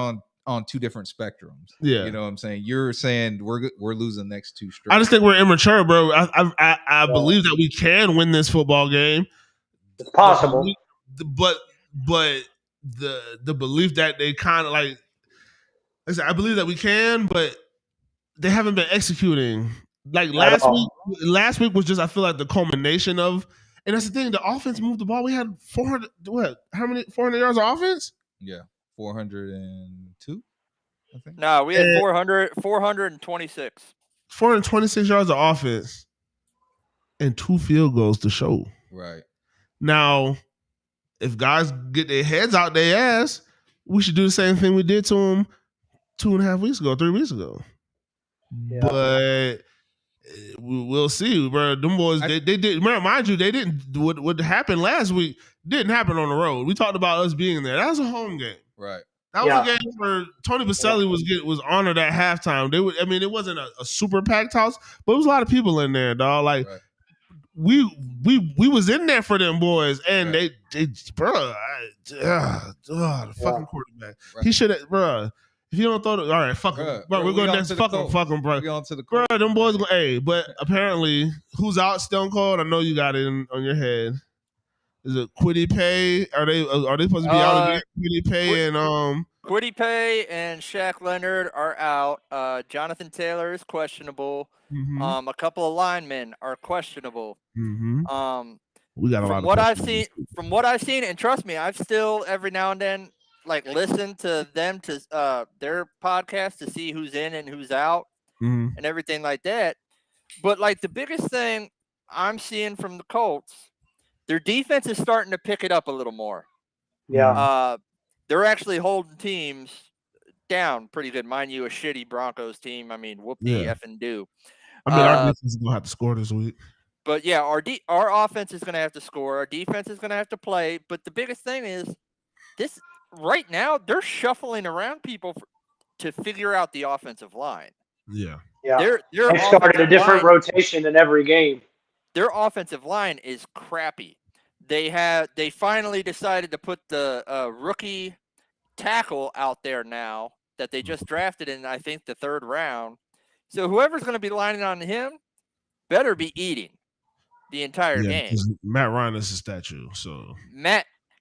[SPEAKER 1] on two different spectrums.
[SPEAKER 3] Yeah,
[SPEAKER 1] you know what I'm saying. You're saying we're losing the next 2 straight.
[SPEAKER 3] I just think we're immature, bro. I believe that we can win this football game.
[SPEAKER 6] It's possible,
[SPEAKER 3] but the belief that they kind of like. I believe that we can, but they haven't been executing. Like last week was just, I feel like, the culmination of, and that's the thing. The offense moved the ball. We had 400. How many 400 yards of offense?
[SPEAKER 1] Yeah, 402. I think.
[SPEAKER 4] No, we had 426.
[SPEAKER 3] 426 yards of offense and 2 field goals to show.
[SPEAKER 1] Right.
[SPEAKER 3] Now, if guys get their heads out their ass, we should do the same thing we did to them 2.5 weeks ago, 3 weeks ago. Yeah. But we'll see, bro. Them boys, they did. Mind you, they didn't. What happened last week didn't happen on the road. We talked about us being there. That was a home game,
[SPEAKER 1] right?
[SPEAKER 3] That was a game where Tony Baselli was honored at halftime. It wasn't a super packed house, but it was a lot of people in there, dog. Like we was in there for them boys, and they bro, the fucking quarterback. Right. He should have, bro. If you don't throw it, all right, fuck him. Bro, we're going next. Fuck him, bro. Bro, them boys go, hey, but apparently, who's out Stone Cold? I know you got it on your head. Is it Kwity Paye? Are they supposed to be out again? Kwity Paye and
[SPEAKER 4] Kwity Paye and Shaq Leonard are out. Jonathan Taylor is questionable.
[SPEAKER 3] Mm-hmm.
[SPEAKER 4] A couple of linemen are questionable.
[SPEAKER 3] Mm-hmm. We got a lot of
[SPEAKER 4] From what I've seen, and trust me, I've still every now and then listen to them to their podcast to see who's in and who's out and everything like that. But like the biggest thing I'm seeing from the Colts, their defense is starting to pick it up a little more.
[SPEAKER 6] Yeah.
[SPEAKER 4] They're actually holding teams down pretty good. Mind you, a shitty Broncos team. I mean, whoop-de effing do.
[SPEAKER 3] I mean, our defense is going to have to score this week.
[SPEAKER 4] But yeah, our offense is going to have to score. Our defense is going to have to play. But the biggest thing is this right now, they're shuffling around people to figure out the offensive line.
[SPEAKER 3] Yeah.
[SPEAKER 6] They started a different rotation in every game.
[SPEAKER 4] Their offensive line is crappy. They finally decided to put the rookie tackle out there now that they just drafted in, I think, the 3rd round. So whoever's going to be lining on him better be eating the entire game.
[SPEAKER 3] Matt Ryan is a statue. So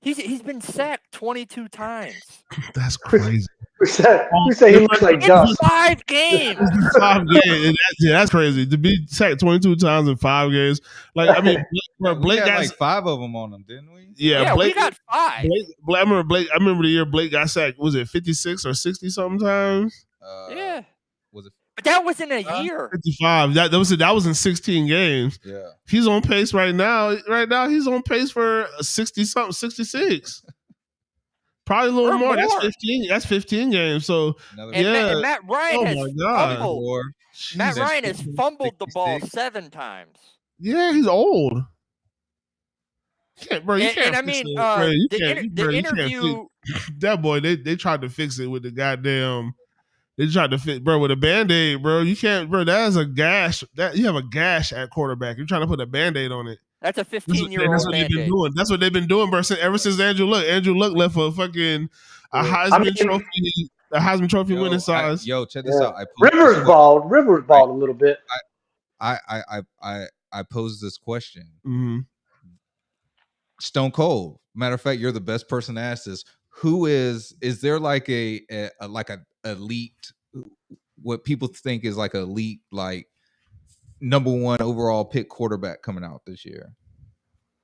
[SPEAKER 4] he's been sacked 22 times.
[SPEAKER 3] That's crazy.
[SPEAKER 6] Who said he looks like dust?
[SPEAKER 4] 5 games.
[SPEAKER 3] 5 games. That's crazy. To be sacked 22 times in 5 games. Like, I mean, Blake got
[SPEAKER 1] like 5 of them on him, didn't we?
[SPEAKER 4] Yeah,
[SPEAKER 3] Blake,
[SPEAKER 4] we got 5.
[SPEAKER 3] I remember the year Blake got sacked. Was it 56 or 60 sometimes?
[SPEAKER 4] Yeah.
[SPEAKER 1] Was it?
[SPEAKER 4] But that was in a year.
[SPEAKER 3] 55. That was in 16 games.
[SPEAKER 1] Yeah.
[SPEAKER 3] He's on pace right now. Right now, he's on pace for 60-something, 66. Probably a little more. That's 15. That's 15 games. So
[SPEAKER 4] and Matt Ryan has fumbled. Matt Ryan has fumbled the ball 7 times.
[SPEAKER 3] Yeah, he's old. Bro, you can't.
[SPEAKER 4] And I mean, the interview.
[SPEAKER 3] That boy, they tried to fix it with the goddamn. They tried to fit, bro, with a Band-Aid, bro. You can't, bro. That is a gash. You have a gash at quarterback. You're trying to put a Band-Aid on it.
[SPEAKER 4] That's a 15-year-old.
[SPEAKER 3] That's what they've been doing. That's what they've been doing, bro. Ever since Andrew Luck. Andrew Luck left for fucking a Heisman Trophy winning size.
[SPEAKER 1] Check this out.
[SPEAKER 6] Rivers balled a little bit.
[SPEAKER 1] I posed this question.
[SPEAKER 3] Mm-hmm.
[SPEAKER 1] Stone Cold. Matter of fact, you're the best person to ask this. Who is there like a elite, what people think is like elite, like number 1 overall pick quarterback coming out this year?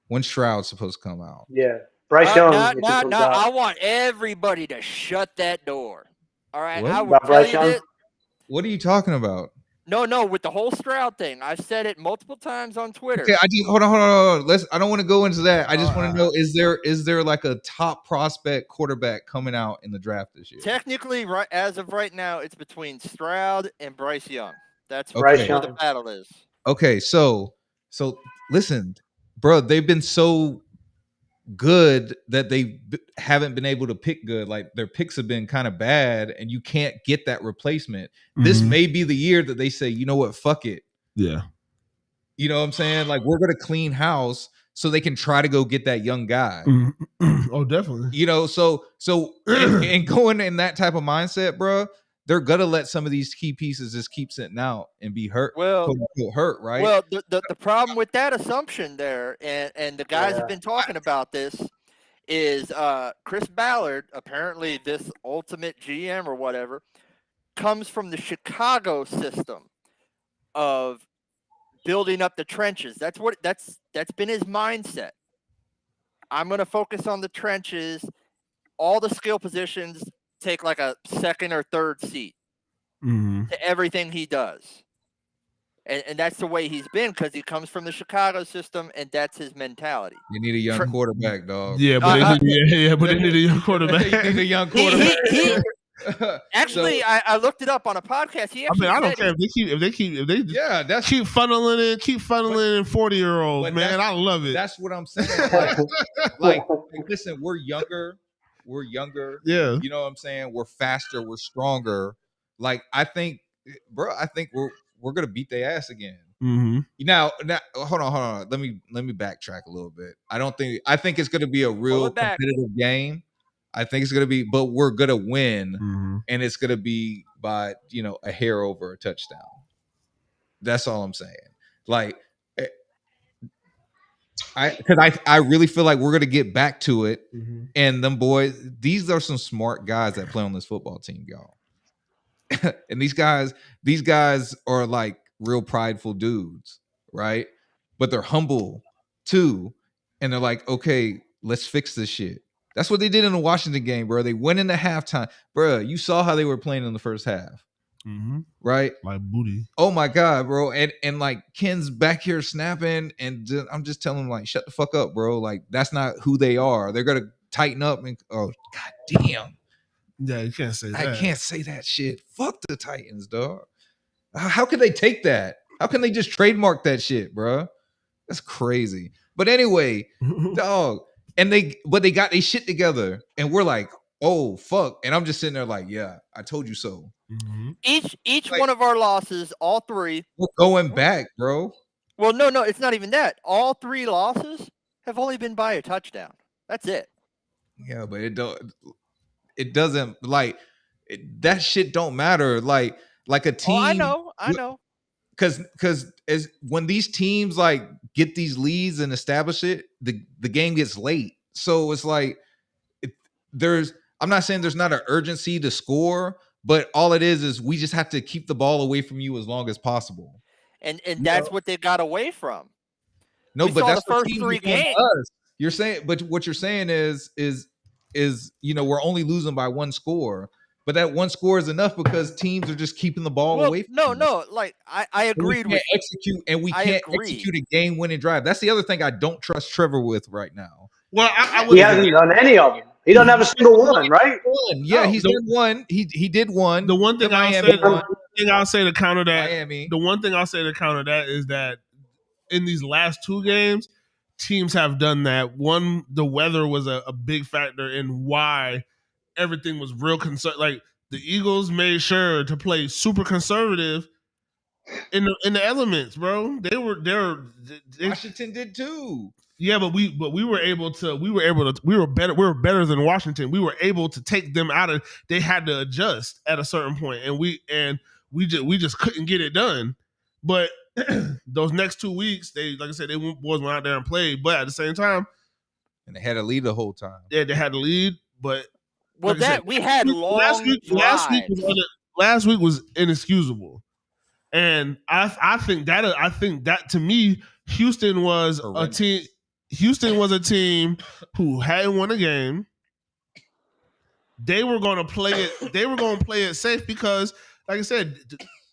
[SPEAKER 1] When's Stroud supposed to come out?
[SPEAKER 6] Yeah, Bryce Young.
[SPEAKER 4] No. I want everybody to shut that door. All right,
[SPEAKER 1] what?
[SPEAKER 4] I will tell you this.
[SPEAKER 1] What are you talking about?
[SPEAKER 4] No, with the whole Stroud thing, I've said it multiple times on Twitter.
[SPEAKER 1] Okay, hold on. I don't want to go into that. I just want to know: is there like a top prospect quarterback coming out in the draft this year?
[SPEAKER 4] Technically, right as of right now, it's between Stroud and Bryce Young. That's
[SPEAKER 6] where
[SPEAKER 4] the battle is.
[SPEAKER 1] Okay, so listen, bro, they've been so good that they haven't been able to pick good. Like their picks have been kind of bad, and you can't get that replacement. Mm-hmm. This may be the year that they say, you know what, fuck it.
[SPEAKER 3] Yeah.
[SPEAKER 1] You know what I'm saying? Like we're gonna clean house so they can try to go get that young guy.
[SPEAKER 3] Mm-hmm. Oh, definitely.
[SPEAKER 1] You know, so and going in that type of mindset, bro, they're gonna let some of these key pieces just keep sitting out and be hurt.
[SPEAKER 4] Well,
[SPEAKER 1] hurt, right?
[SPEAKER 4] Well, the problem with that assumption there, and the guys have been talking about this, is Chris Ballard, apparently this ultimate GM or whatever, comes from the Chicago system of building up the trenches. That's been his mindset. I'm gonna focus on the trenches. All the skill positions take like a 2nd or 3rd seat to everything he does. And that's the way he's been because he comes from the Chicago system and that's his mentality.
[SPEAKER 1] You need a young quarterback, dog.
[SPEAKER 3] Yeah, but they need a young quarterback.
[SPEAKER 1] You need a young quarterback.
[SPEAKER 4] Actually, I looked it up on a podcast.
[SPEAKER 3] I don't care if they keep funneling in 40-year-olds, man. I love it.
[SPEAKER 1] That's what I'm saying. Like, listen, we're younger.
[SPEAKER 3] Yeah.
[SPEAKER 1] You know what I'm saying? We're faster. We're stronger. Like, I think we're gonna beat their ass again.
[SPEAKER 3] Mm-hmm.
[SPEAKER 1] Now, hold on. Let me backtrack a little bit. I think it's gonna be a real competitive game. I think it's gonna be, but we're gonna win, and it's gonna be by a hair over a touchdown. That's all I'm saying. Like, I really feel like we're gonna get back to it, and them boys, these are some smart guys that play on this football team, y'all. And these guys are like real prideful dudes, right? But they're humble too, and they're like, okay, let's fix this shit. That's what they did in the Washington game, bro. They went into halftime, bro. You saw how they were playing in the first half. right?
[SPEAKER 3] Like booty.
[SPEAKER 1] Oh my god, bro! And like Ken's back here snapping, and I'm just telling him like, shut the fuck up, bro. Like that's not who they are. They're gonna tighten up and oh god damn.
[SPEAKER 3] Yeah, you can't say that.
[SPEAKER 1] I can't say that shit. Fuck the Titans, dog. How can they take that? How can they just trademark that shit, bro? That's crazy. But anyway, dog, and they got their shit together, and we're like, oh fuck, and I'm just sitting there like, yeah, I told you so.
[SPEAKER 4] Each like, one of our losses, all three,
[SPEAKER 1] we're going back, bro.
[SPEAKER 4] Well, no, it's not even that. All 3 losses have only been by a touchdown. That's it.
[SPEAKER 1] Yeah, but it doesn't like that shit don't matter. Like a team.
[SPEAKER 4] Oh, I know.
[SPEAKER 1] Because as when these teams like get these leads and establish it, the game gets late. So it's like I'm not saying there's not an urgency to score, but all it is we just have to keep the ball away from you as long as possible.
[SPEAKER 4] And that's what they got away from.
[SPEAKER 1] No, but that's the first 3 games. You're saying, but what you're saying is we're only losing by 1 score. But that 1 score is enough because teams are just keeping the ball away from us.
[SPEAKER 4] No, like I agreed with
[SPEAKER 1] we can't execute a game-winning drive. That's the other thing I don't trust Trevor with right now.
[SPEAKER 3] Well,
[SPEAKER 6] he hasn't done any of them. He doesn't have a single one, right?
[SPEAKER 1] Yeah, he's done one. He did one.
[SPEAKER 3] The one thing I'll say to counter that, the one thing I'll say to counter that is that in these last 2 games, teams have done that. One, the weather was a big factor in why everything was real concerned. Like the Eagles made sure to play super conservative in the elements, bro.
[SPEAKER 1] Washington did too.
[SPEAKER 3] Yeah, but we were better than Washington. We were able to take them out of. They had to adjust at a certain point, and we just couldn't get it done. But those next 2 weeks, they boys went out there and played. But at the same time,
[SPEAKER 1] and they had a lead the whole time.
[SPEAKER 3] Yeah, they had a lead, but.
[SPEAKER 4] Well, we had long
[SPEAKER 3] last week was inexcusable, and I think that to me, Houston was a team. Houston was a team who hadn't won a game. They were going to play it. They were going to play it safe because, like I said,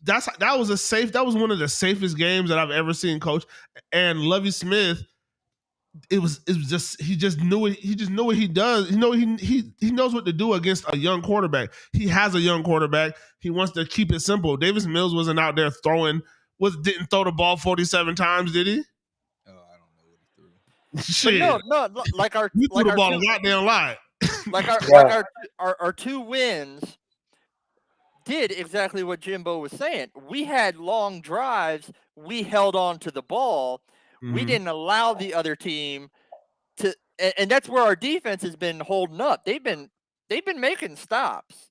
[SPEAKER 3] that was one of the safest games that I've ever seen coach. And Lovie Smith. It was just he just knew what he does. He knows what to do against a young quarterback. He has a young quarterback. He wants to keep it simple. Davis Mills wasn't out there didn't throw the ball 47 times, did he?
[SPEAKER 1] Oh, I don't know what he threw.
[SPEAKER 3] Shit.
[SPEAKER 4] No, like our
[SPEAKER 3] we threw the ball a goddamn lot.
[SPEAKER 4] Like our 2 wins did exactly what Jimbo was saying. We had long drives. We held on to the ball. We didn't allow the other team to, and that's where our defense has been holding up. They've been making stops.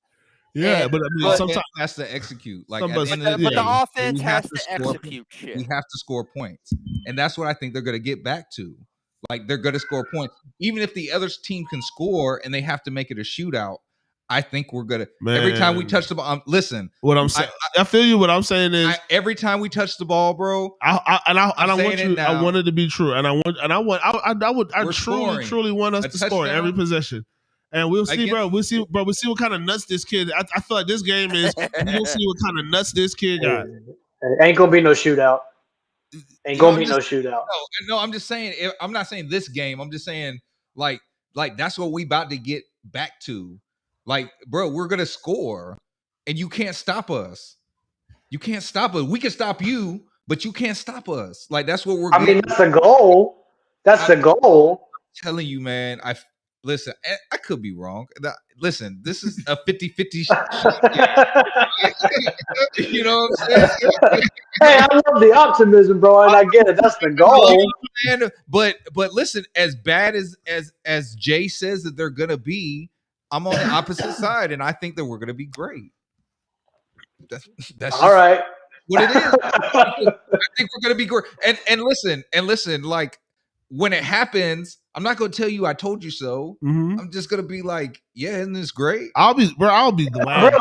[SPEAKER 3] Yeah, but sometimes
[SPEAKER 1] has to execute. Like,
[SPEAKER 4] but the offense has to execute shit.
[SPEAKER 1] We have to score points, and that's what I think they're going to get back to. Like they're going to score points, even if the other team can score and they have to make it a shootout. I think we're gonna every time we touch the ball. Listen,
[SPEAKER 3] what I'm saying. I feel you. What I'm saying is
[SPEAKER 1] every time we touch the ball, bro.
[SPEAKER 3] I want it to be true, and I truly want us to score every possession, and we'll see, bro. We'll see what kind of nuts this kid. I feel like this game is. We'll see what kind of nuts this kid got.
[SPEAKER 6] Ain't gonna be no shootout. Ain't gonna be no shootout.
[SPEAKER 1] No, I'm just saying. I'm not saying this game. I'm just saying like that's what we about to get back to. Like, bro, we're going to score, and you can't stop us. You can't stop us. We can stop you, but you can't stop us. Like, that's what we're
[SPEAKER 6] getting. I mean, that's the goal. That's the goal.
[SPEAKER 1] I'm telling you, man. Listen, I could be wrong. Listen, this is a 50-50 You know what I'm saying?
[SPEAKER 6] Hey, I love the optimism, bro, and I get it. That's the goal.
[SPEAKER 1] But listen, as bad as Jay says that they're going to be, I'm on the opposite side, and I think that we're going to be great. That's
[SPEAKER 6] all right.
[SPEAKER 1] What it is. I think we're going to be great. And listen, like when it happens, I'm not going to tell you I told you so.
[SPEAKER 3] Mm-hmm.
[SPEAKER 1] I'm just going to be like, yeah, isn't this great?
[SPEAKER 3] I'll be glad.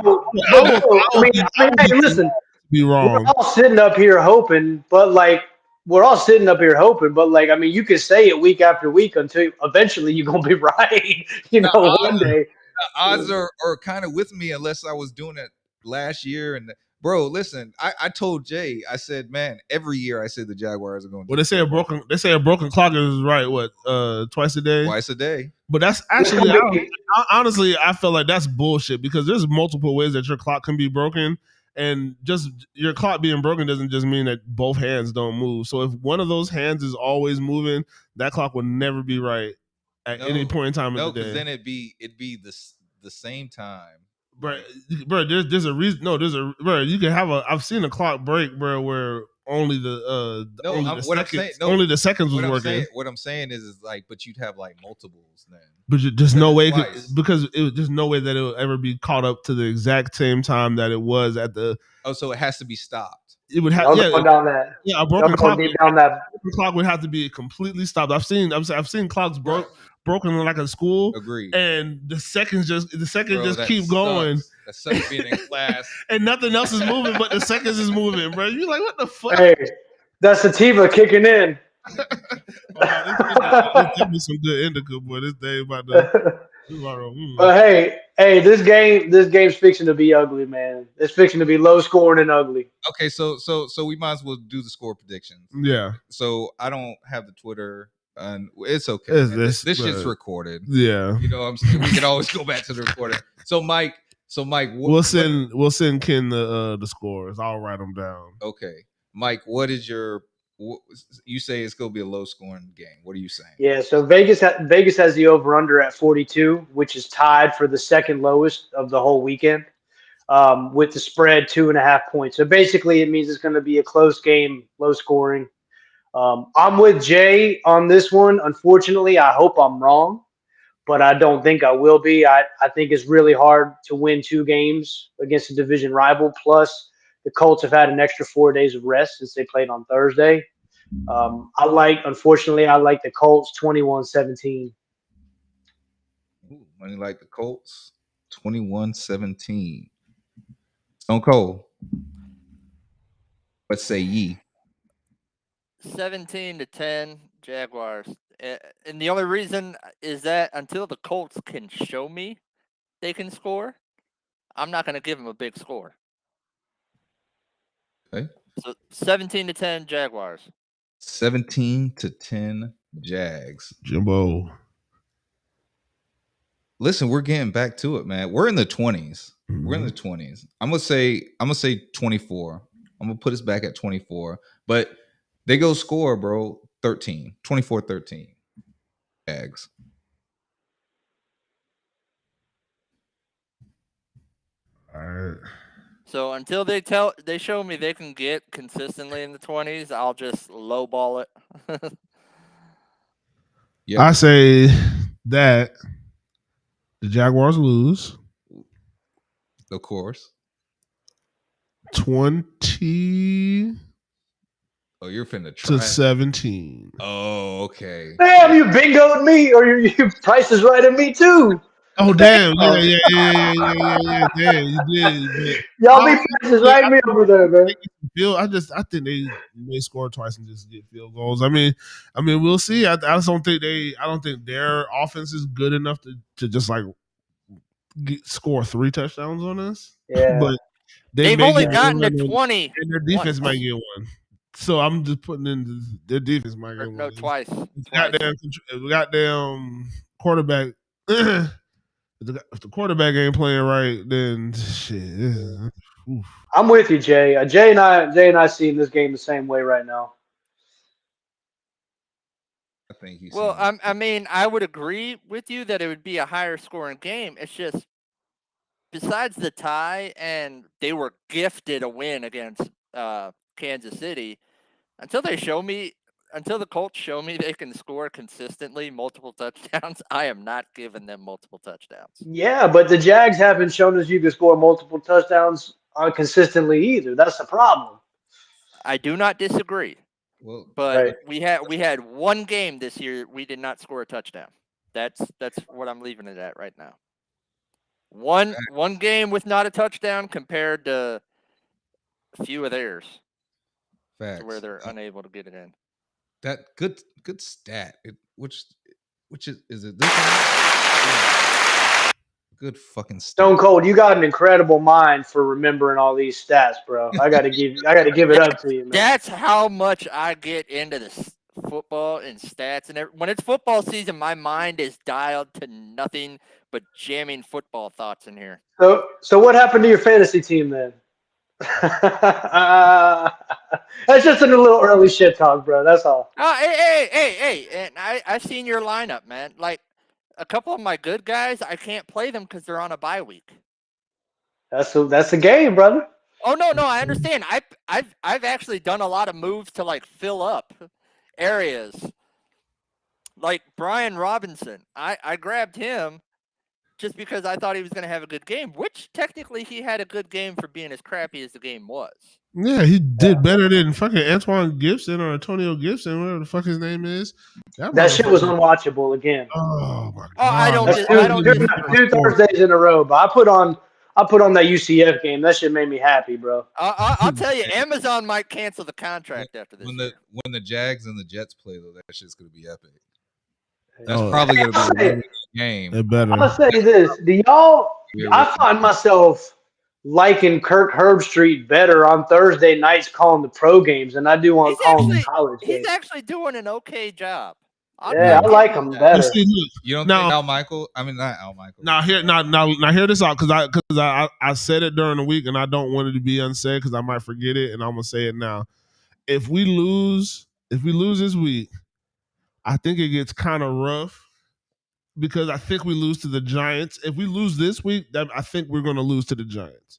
[SPEAKER 6] Listen,
[SPEAKER 3] be wrong.
[SPEAKER 6] We're all sitting up here hoping, but like. I mean, you can say it week after week until eventually you're going to be right, one day.
[SPEAKER 1] The odds are kind of with me unless I was doing it last year and Bro, listen, I told Jay, I said, man, every year I said the Jaguars are going to.
[SPEAKER 3] Well, they say a broken clock is right. What, twice a day?
[SPEAKER 1] Twice a day.
[SPEAKER 3] But that's actually, honestly, I feel like that's bullshit because there's multiple ways that your clock can be broken, and just your clock being broken doesn't just mean that both hands don't move. So if one of those hands is always moving, that clock will never be right at any point in time of the day.
[SPEAKER 1] No, because then it'd be the same time.
[SPEAKER 3] Bro, there's a reason. No, bro. You can have I've seen a clock break, bro, where only the seconds was working.
[SPEAKER 1] What I'm saying is like, but you'd have like multiples then.
[SPEAKER 3] But there's no way there's no way that it will ever be caught up to the exact same time that it was at the.
[SPEAKER 1] Oh, so it has to be stopped.
[SPEAKER 3] It would have a broken clock. The clock would have to be completely stopped. I've seen clocks broken like a school.
[SPEAKER 1] Agreed.
[SPEAKER 3] And the seconds just keep going.
[SPEAKER 1] That sucks being in class.
[SPEAKER 3] And nothing else is moving, but the seconds is moving, bro. You're like, what the fuck?
[SPEAKER 6] Hey, that's sativa kicking in.
[SPEAKER 3] There's definitely some good indica, boy. This day about to.
[SPEAKER 6] But hey, this game's fixing to be ugly, man. It's fixing to be low scoring and ugly.
[SPEAKER 1] Okay, so we might as well do the score predictions.
[SPEAKER 3] Yeah.
[SPEAKER 1] So I don't have the Twitter. And it's okay. This shit's recorded.
[SPEAKER 3] Yeah,
[SPEAKER 1] you know what I'm saying. We can always go back to the recording. So Mike,
[SPEAKER 3] we'll send Ken the scores. I'll write them down.
[SPEAKER 1] Okay, Mike, what is you say it's gonna be a low scoring game? What are you saying?
[SPEAKER 6] Yeah, so Vegas has the over under at 42, which is tied for the second lowest of the whole weekend, with the spread 2.5 points. So basically, it means it's going to be a close game, low scoring. I'm with Jay on this one. Unfortunately, I hope I'm wrong, but I don't think I will be. I think it's really hard to win 2 games against a division rival. Plus, the Colts have had an extra 4 days of rest since they played on Thursday. Unfortunately, I like the Colts 21-17.
[SPEAKER 1] Money like the Colts 21-17. Stone Cold. What say ye?
[SPEAKER 4] 17-10 Jaguars. And the only reason is that until the Colts can show me they can score, I'm not going to give them a big score.
[SPEAKER 1] Okay.
[SPEAKER 4] So 17-10 Jaguars.
[SPEAKER 1] 17-10 Jags.
[SPEAKER 3] Jimbo.
[SPEAKER 1] Listen, we're getting back to it, man. We're in the 20s. Mm-hmm. We're in the 20s. I'm gonna say 24. I'm gonna put us back at 24. But they go score, bro. 13. 24-13. Jags.
[SPEAKER 3] All right.
[SPEAKER 4] So until they show me they can get consistently in the 20s, I'll just lowball it.
[SPEAKER 3] I say that the Jaguars lose.
[SPEAKER 1] Of course.
[SPEAKER 3] 20.
[SPEAKER 1] Oh, you're finna try.
[SPEAKER 3] To 17.
[SPEAKER 1] Oh, okay.
[SPEAKER 6] Damn, you bingoed me, or you Price is Right at me too.
[SPEAKER 3] Oh, damn. Yeah. Damn, you did.
[SPEAKER 6] Y'all be Price is Right me over there, man.
[SPEAKER 3] I think they score twice and just get field goals. I mean, we'll see. I don't think their offense is good enough to just like score 3 touchdowns on us.
[SPEAKER 6] Yeah.
[SPEAKER 3] But
[SPEAKER 4] they've only gotten to 20.
[SPEAKER 3] And their defense might get one. So I'm just putting in their defense might get one.
[SPEAKER 4] No, twice.
[SPEAKER 3] Goddamn quarterback. If the quarterback ain't playing right, then shit. Oof.
[SPEAKER 6] I'm with you, Jay. Jay and I seeing this game the same way right now.
[SPEAKER 1] I think he's.
[SPEAKER 4] Well, I mean, I would agree with you that it would be a higher scoring game. It's just besides the tie, and they were gifted a win against Kansas City. Until the Colts show me they can score consistently multiple touchdowns, I am not giving them multiple touchdowns.
[SPEAKER 6] Yeah, but the Jags haven't shown us you can score multiple touchdowns consistently either. That's the problem.
[SPEAKER 4] I do not disagree.
[SPEAKER 1] Well,
[SPEAKER 4] but we had one game this year we did not score a touchdown. That's what I'm leaving it at right now. One game with not a touchdown compared to a few of theirs.
[SPEAKER 1] Facts.
[SPEAKER 4] Where they're unable to get it in.
[SPEAKER 1] That good stat. Which is it this one? Good fucking
[SPEAKER 6] Stone Cold, you got an incredible mind for remembering all these stats, bro. I gotta give it up to you, man.
[SPEAKER 4] That's how much I get into the football and stats, and when it's football season, my mind is dialed to nothing but jamming football thoughts in here.
[SPEAKER 6] So what happened to your fantasy team then? That's just a little early shit talk, bro. That's all.
[SPEAKER 4] Oh, hey! And I've seen your lineup, man. Like a couple of my good guys, I can't play them because they're on a bye week.
[SPEAKER 6] That's the game, brother.
[SPEAKER 4] Oh no, I understand. I've actually done a lot of moves to like fill up areas. Like Brian Robinson, I grabbed him just because I thought he was going to have a good game, which technically he had a good game for being as crappy as the game was.
[SPEAKER 3] Yeah, he did better than fucking Antoine Gibson or Antonio Gibson, whatever the fuck his name is.
[SPEAKER 6] That shit was unwatchable again.
[SPEAKER 3] Oh my god!
[SPEAKER 4] I don't.
[SPEAKER 6] Two Thursdays in a row, but I put on that UCF game. That shit made me happy, bro.
[SPEAKER 4] I'll tell you, Amazon might cancel the contract after this.
[SPEAKER 1] When the Jags and the Jets play, though, that shit's gonna be epic. That's probably gonna be a really good game.
[SPEAKER 6] I'm gonna say this: I find myself liking Kirk Herbstreit better on Thursday nights calling the pro games than I do on calling the college games.
[SPEAKER 4] He's actually doing an okay job.
[SPEAKER 6] I like him better.
[SPEAKER 1] You don't think Al Michael? I mean, not Al Michael.
[SPEAKER 3] Now hear this out because I said it during the week and I don't want it to be unsaid because I might forget it and I'm gonna say it now. If we lose this week, I think it gets kind of rough because I think we lose to the Giants. If we lose this week, I think we're going to lose to the Giants.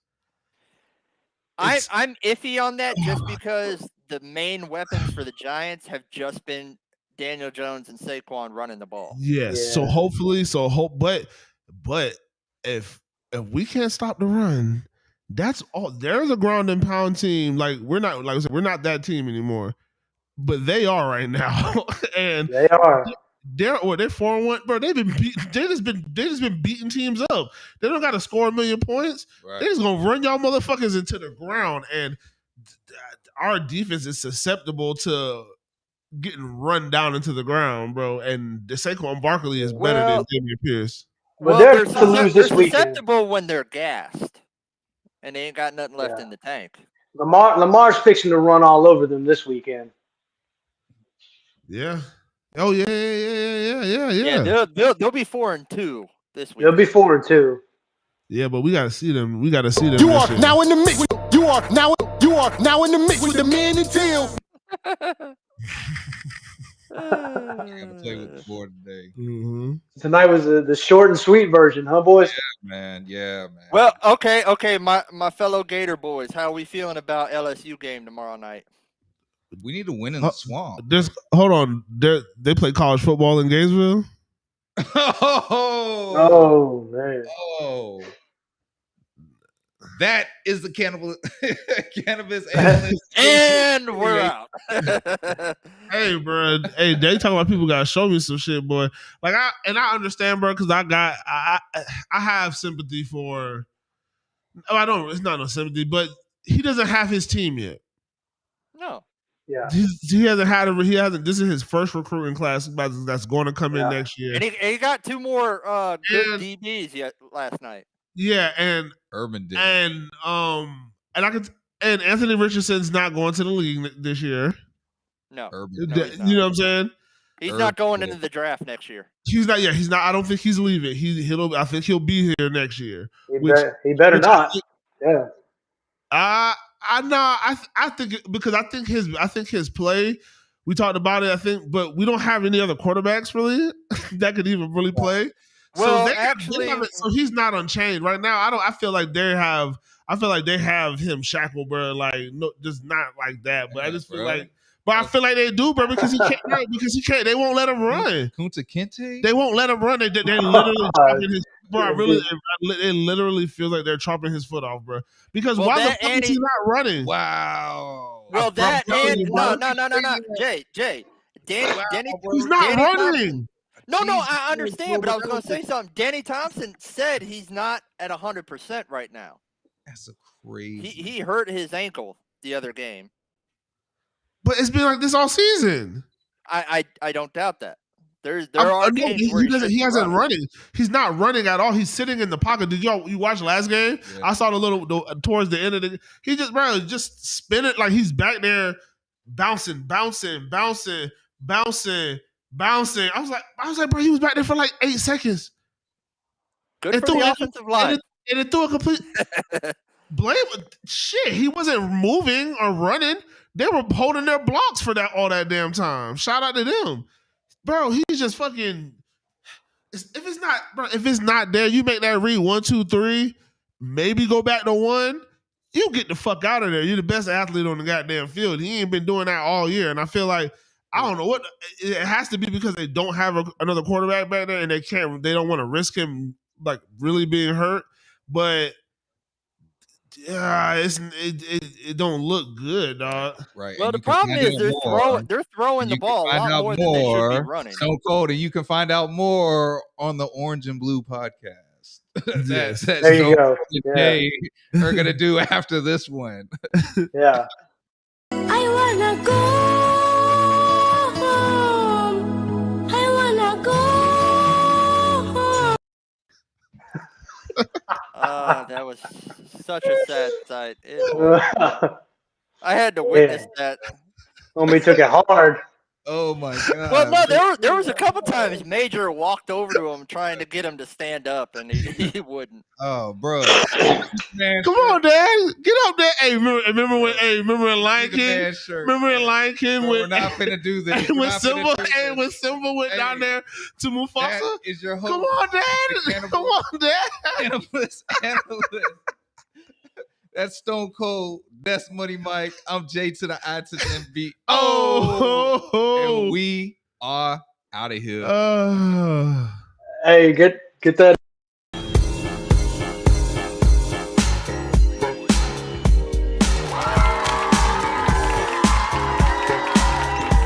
[SPEAKER 4] I'm iffy on that just because the main weapons for the Giants have just been Daniel Jones and Saquon running the ball.
[SPEAKER 3] Yes. Yeah. So hopefully, but if we can't stop the run, that's all. There's a ground and pound team. Like we're not that team anymore. But they are right now, and
[SPEAKER 6] they are.
[SPEAKER 3] They're 4-1, bro. They just been beating teams up. They don't got to score 1 million points. Right. They just gonna run y'all motherfuckers into the ground, and our defense is susceptible to getting run down into the ground, bro. And the Saquon Barkley is better than Dameon Pierce.
[SPEAKER 6] Well, they're
[SPEAKER 4] susceptible when they're gassed, and they ain't got nothing left in the tank.
[SPEAKER 6] Lamar's fixing to run all over them this weekend.
[SPEAKER 3] Yeah. Oh yeah.
[SPEAKER 4] Yeah, they'll be 4-2 this week.
[SPEAKER 6] They'll be 4-2.
[SPEAKER 3] Yeah, but we gotta see them.
[SPEAKER 2] You are now in the mix. You are now in the mix with the Men In Teal.
[SPEAKER 1] Gotta play with the board today.
[SPEAKER 3] Mm-hmm.
[SPEAKER 6] Tonight was the short and sweet version, huh, boys?
[SPEAKER 1] Yeah, man.
[SPEAKER 4] Well, okay, my fellow Gator boys, how are we feeling about LSU game tomorrow night?
[SPEAKER 1] We need to win in the swamp.
[SPEAKER 3] Hold on. They play college football in Gainesville?
[SPEAKER 6] Oh, man.
[SPEAKER 1] Oh. That is the cannabis analyst.
[SPEAKER 4] And we're out.
[SPEAKER 3] Hey, bro. Hey, they talking about people gotta show me some shit, boy. Like I understand, bro, because I have sympathy for. Oh, I don't. It's not no sympathy, but he doesn't have his team yet.
[SPEAKER 4] No.
[SPEAKER 6] Yeah.
[SPEAKER 3] He hasn't. This is his first recruiting class that's going to come in next year.
[SPEAKER 4] And he got 2 more good DBs last night.
[SPEAKER 3] Yeah, and
[SPEAKER 1] Urban did.
[SPEAKER 3] And Anthony Richardson's not going to the league this year.
[SPEAKER 4] No.
[SPEAKER 3] You know what I'm saying?
[SPEAKER 4] He's not going into the draft next year.
[SPEAKER 3] He's not. Yeah, he's not. I don't think he's leaving. I think he'll be here next year.
[SPEAKER 6] He better not. Yeah.
[SPEAKER 3] I think because I think his play. We talked about it. I think, but we don't have any other quarterbacks really that could even really play.
[SPEAKER 4] Well,
[SPEAKER 3] so he's not unchained right now. I feel like they have him shackled, bro. Like no, just not like that. But I just feel like. But I feel like they do, bro, because he can't. They won't let him run.
[SPEAKER 1] Kunta Kinte?
[SPEAKER 3] They won't let him run. They literally chopping his. Bro, it literally feels like they're chopping his foot off, bro. Because why the fuck is he not running?
[SPEAKER 1] Wow.
[SPEAKER 4] Well, that and no. Jay. Danny.
[SPEAKER 3] He's not running.
[SPEAKER 4] No, I understand, but I was going to say something. Danny Thompson said he's not at 100% right now.
[SPEAKER 1] That's a crazy.
[SPEAKER 4] He hurt his ankle the other game.
[SPEAKER 3] But it's been like this all season.
[SPEAKER 4] I don't doubt that. There are games where
[SPEAKER 3] he hasn't running. He's not running at all. He's sitting in the pocket. Did you watch last game? Yeah. I saw towards the end of the. He just spinning like he's back there, bouncing. I was like, bro, he was back there for like 8 seconds.
[SPEAKER 4] Good for the offensive line.
[SPEAKER 3] And it threw a complete blame. Shit, he wasn't moving or running. They were holding their blocks for all that damn time. Shout out to them. Bro, he's just fucking. If it's not there, you make that read 1, 2, 3, maybe go back to 1. You get the fuck out of there. You're the best athlete on the goddamn field. He ain't been doing that all year, and I feel like I don't know what it has to be because they don't have another quarterback back there, and they don't want to risk him like really being hurt. But yeah, it don't look good, dog.
[SPEAKER 1] Right.
[SPEAKER 4] Well, the problem is they're throwing the ball a lot more than they should be running.
[SPEAKER 1] So cold, and you can find out more on the Orange and Blue podcast.
[SPEAKER 6] Yes. There you go.
[SPEAKER 1] They are gonna do after this one.
[SPEAKER 6] Yeah.
[SPEAKER 5] I wanna go home. I wanna go home.
[SPEAKER 4] That was such a sad sight. I had to witness that.
[SPEAKER 6] Homie took it hard.
[SPEAKER 1] Oh my god!
[SPEAKER 4] Well, no, there was a couple times Major walked over to him trying to get him to stand up, and he wouldn't.
[SPEAKER 1] Oh, bro!
[SPEAKER 3] Man, come on, Dad, get up there. Hey, remember when Lion King? Remember in Lion King when
[SPEAKER 1] we're not finna do this.
[SPEAKER 3] When Simba went down there to Mufasa?
[SPEAKER 1] That is your hope.
[SPEAKER 3] Come on, Dad. Come on, Dad.
[SPEAKER 1] Analyst. That's Stone Cold. That's Money Mike. I'm J to the I to the MB. And we are out of here.
[SPEAKER 6] Hey, get that.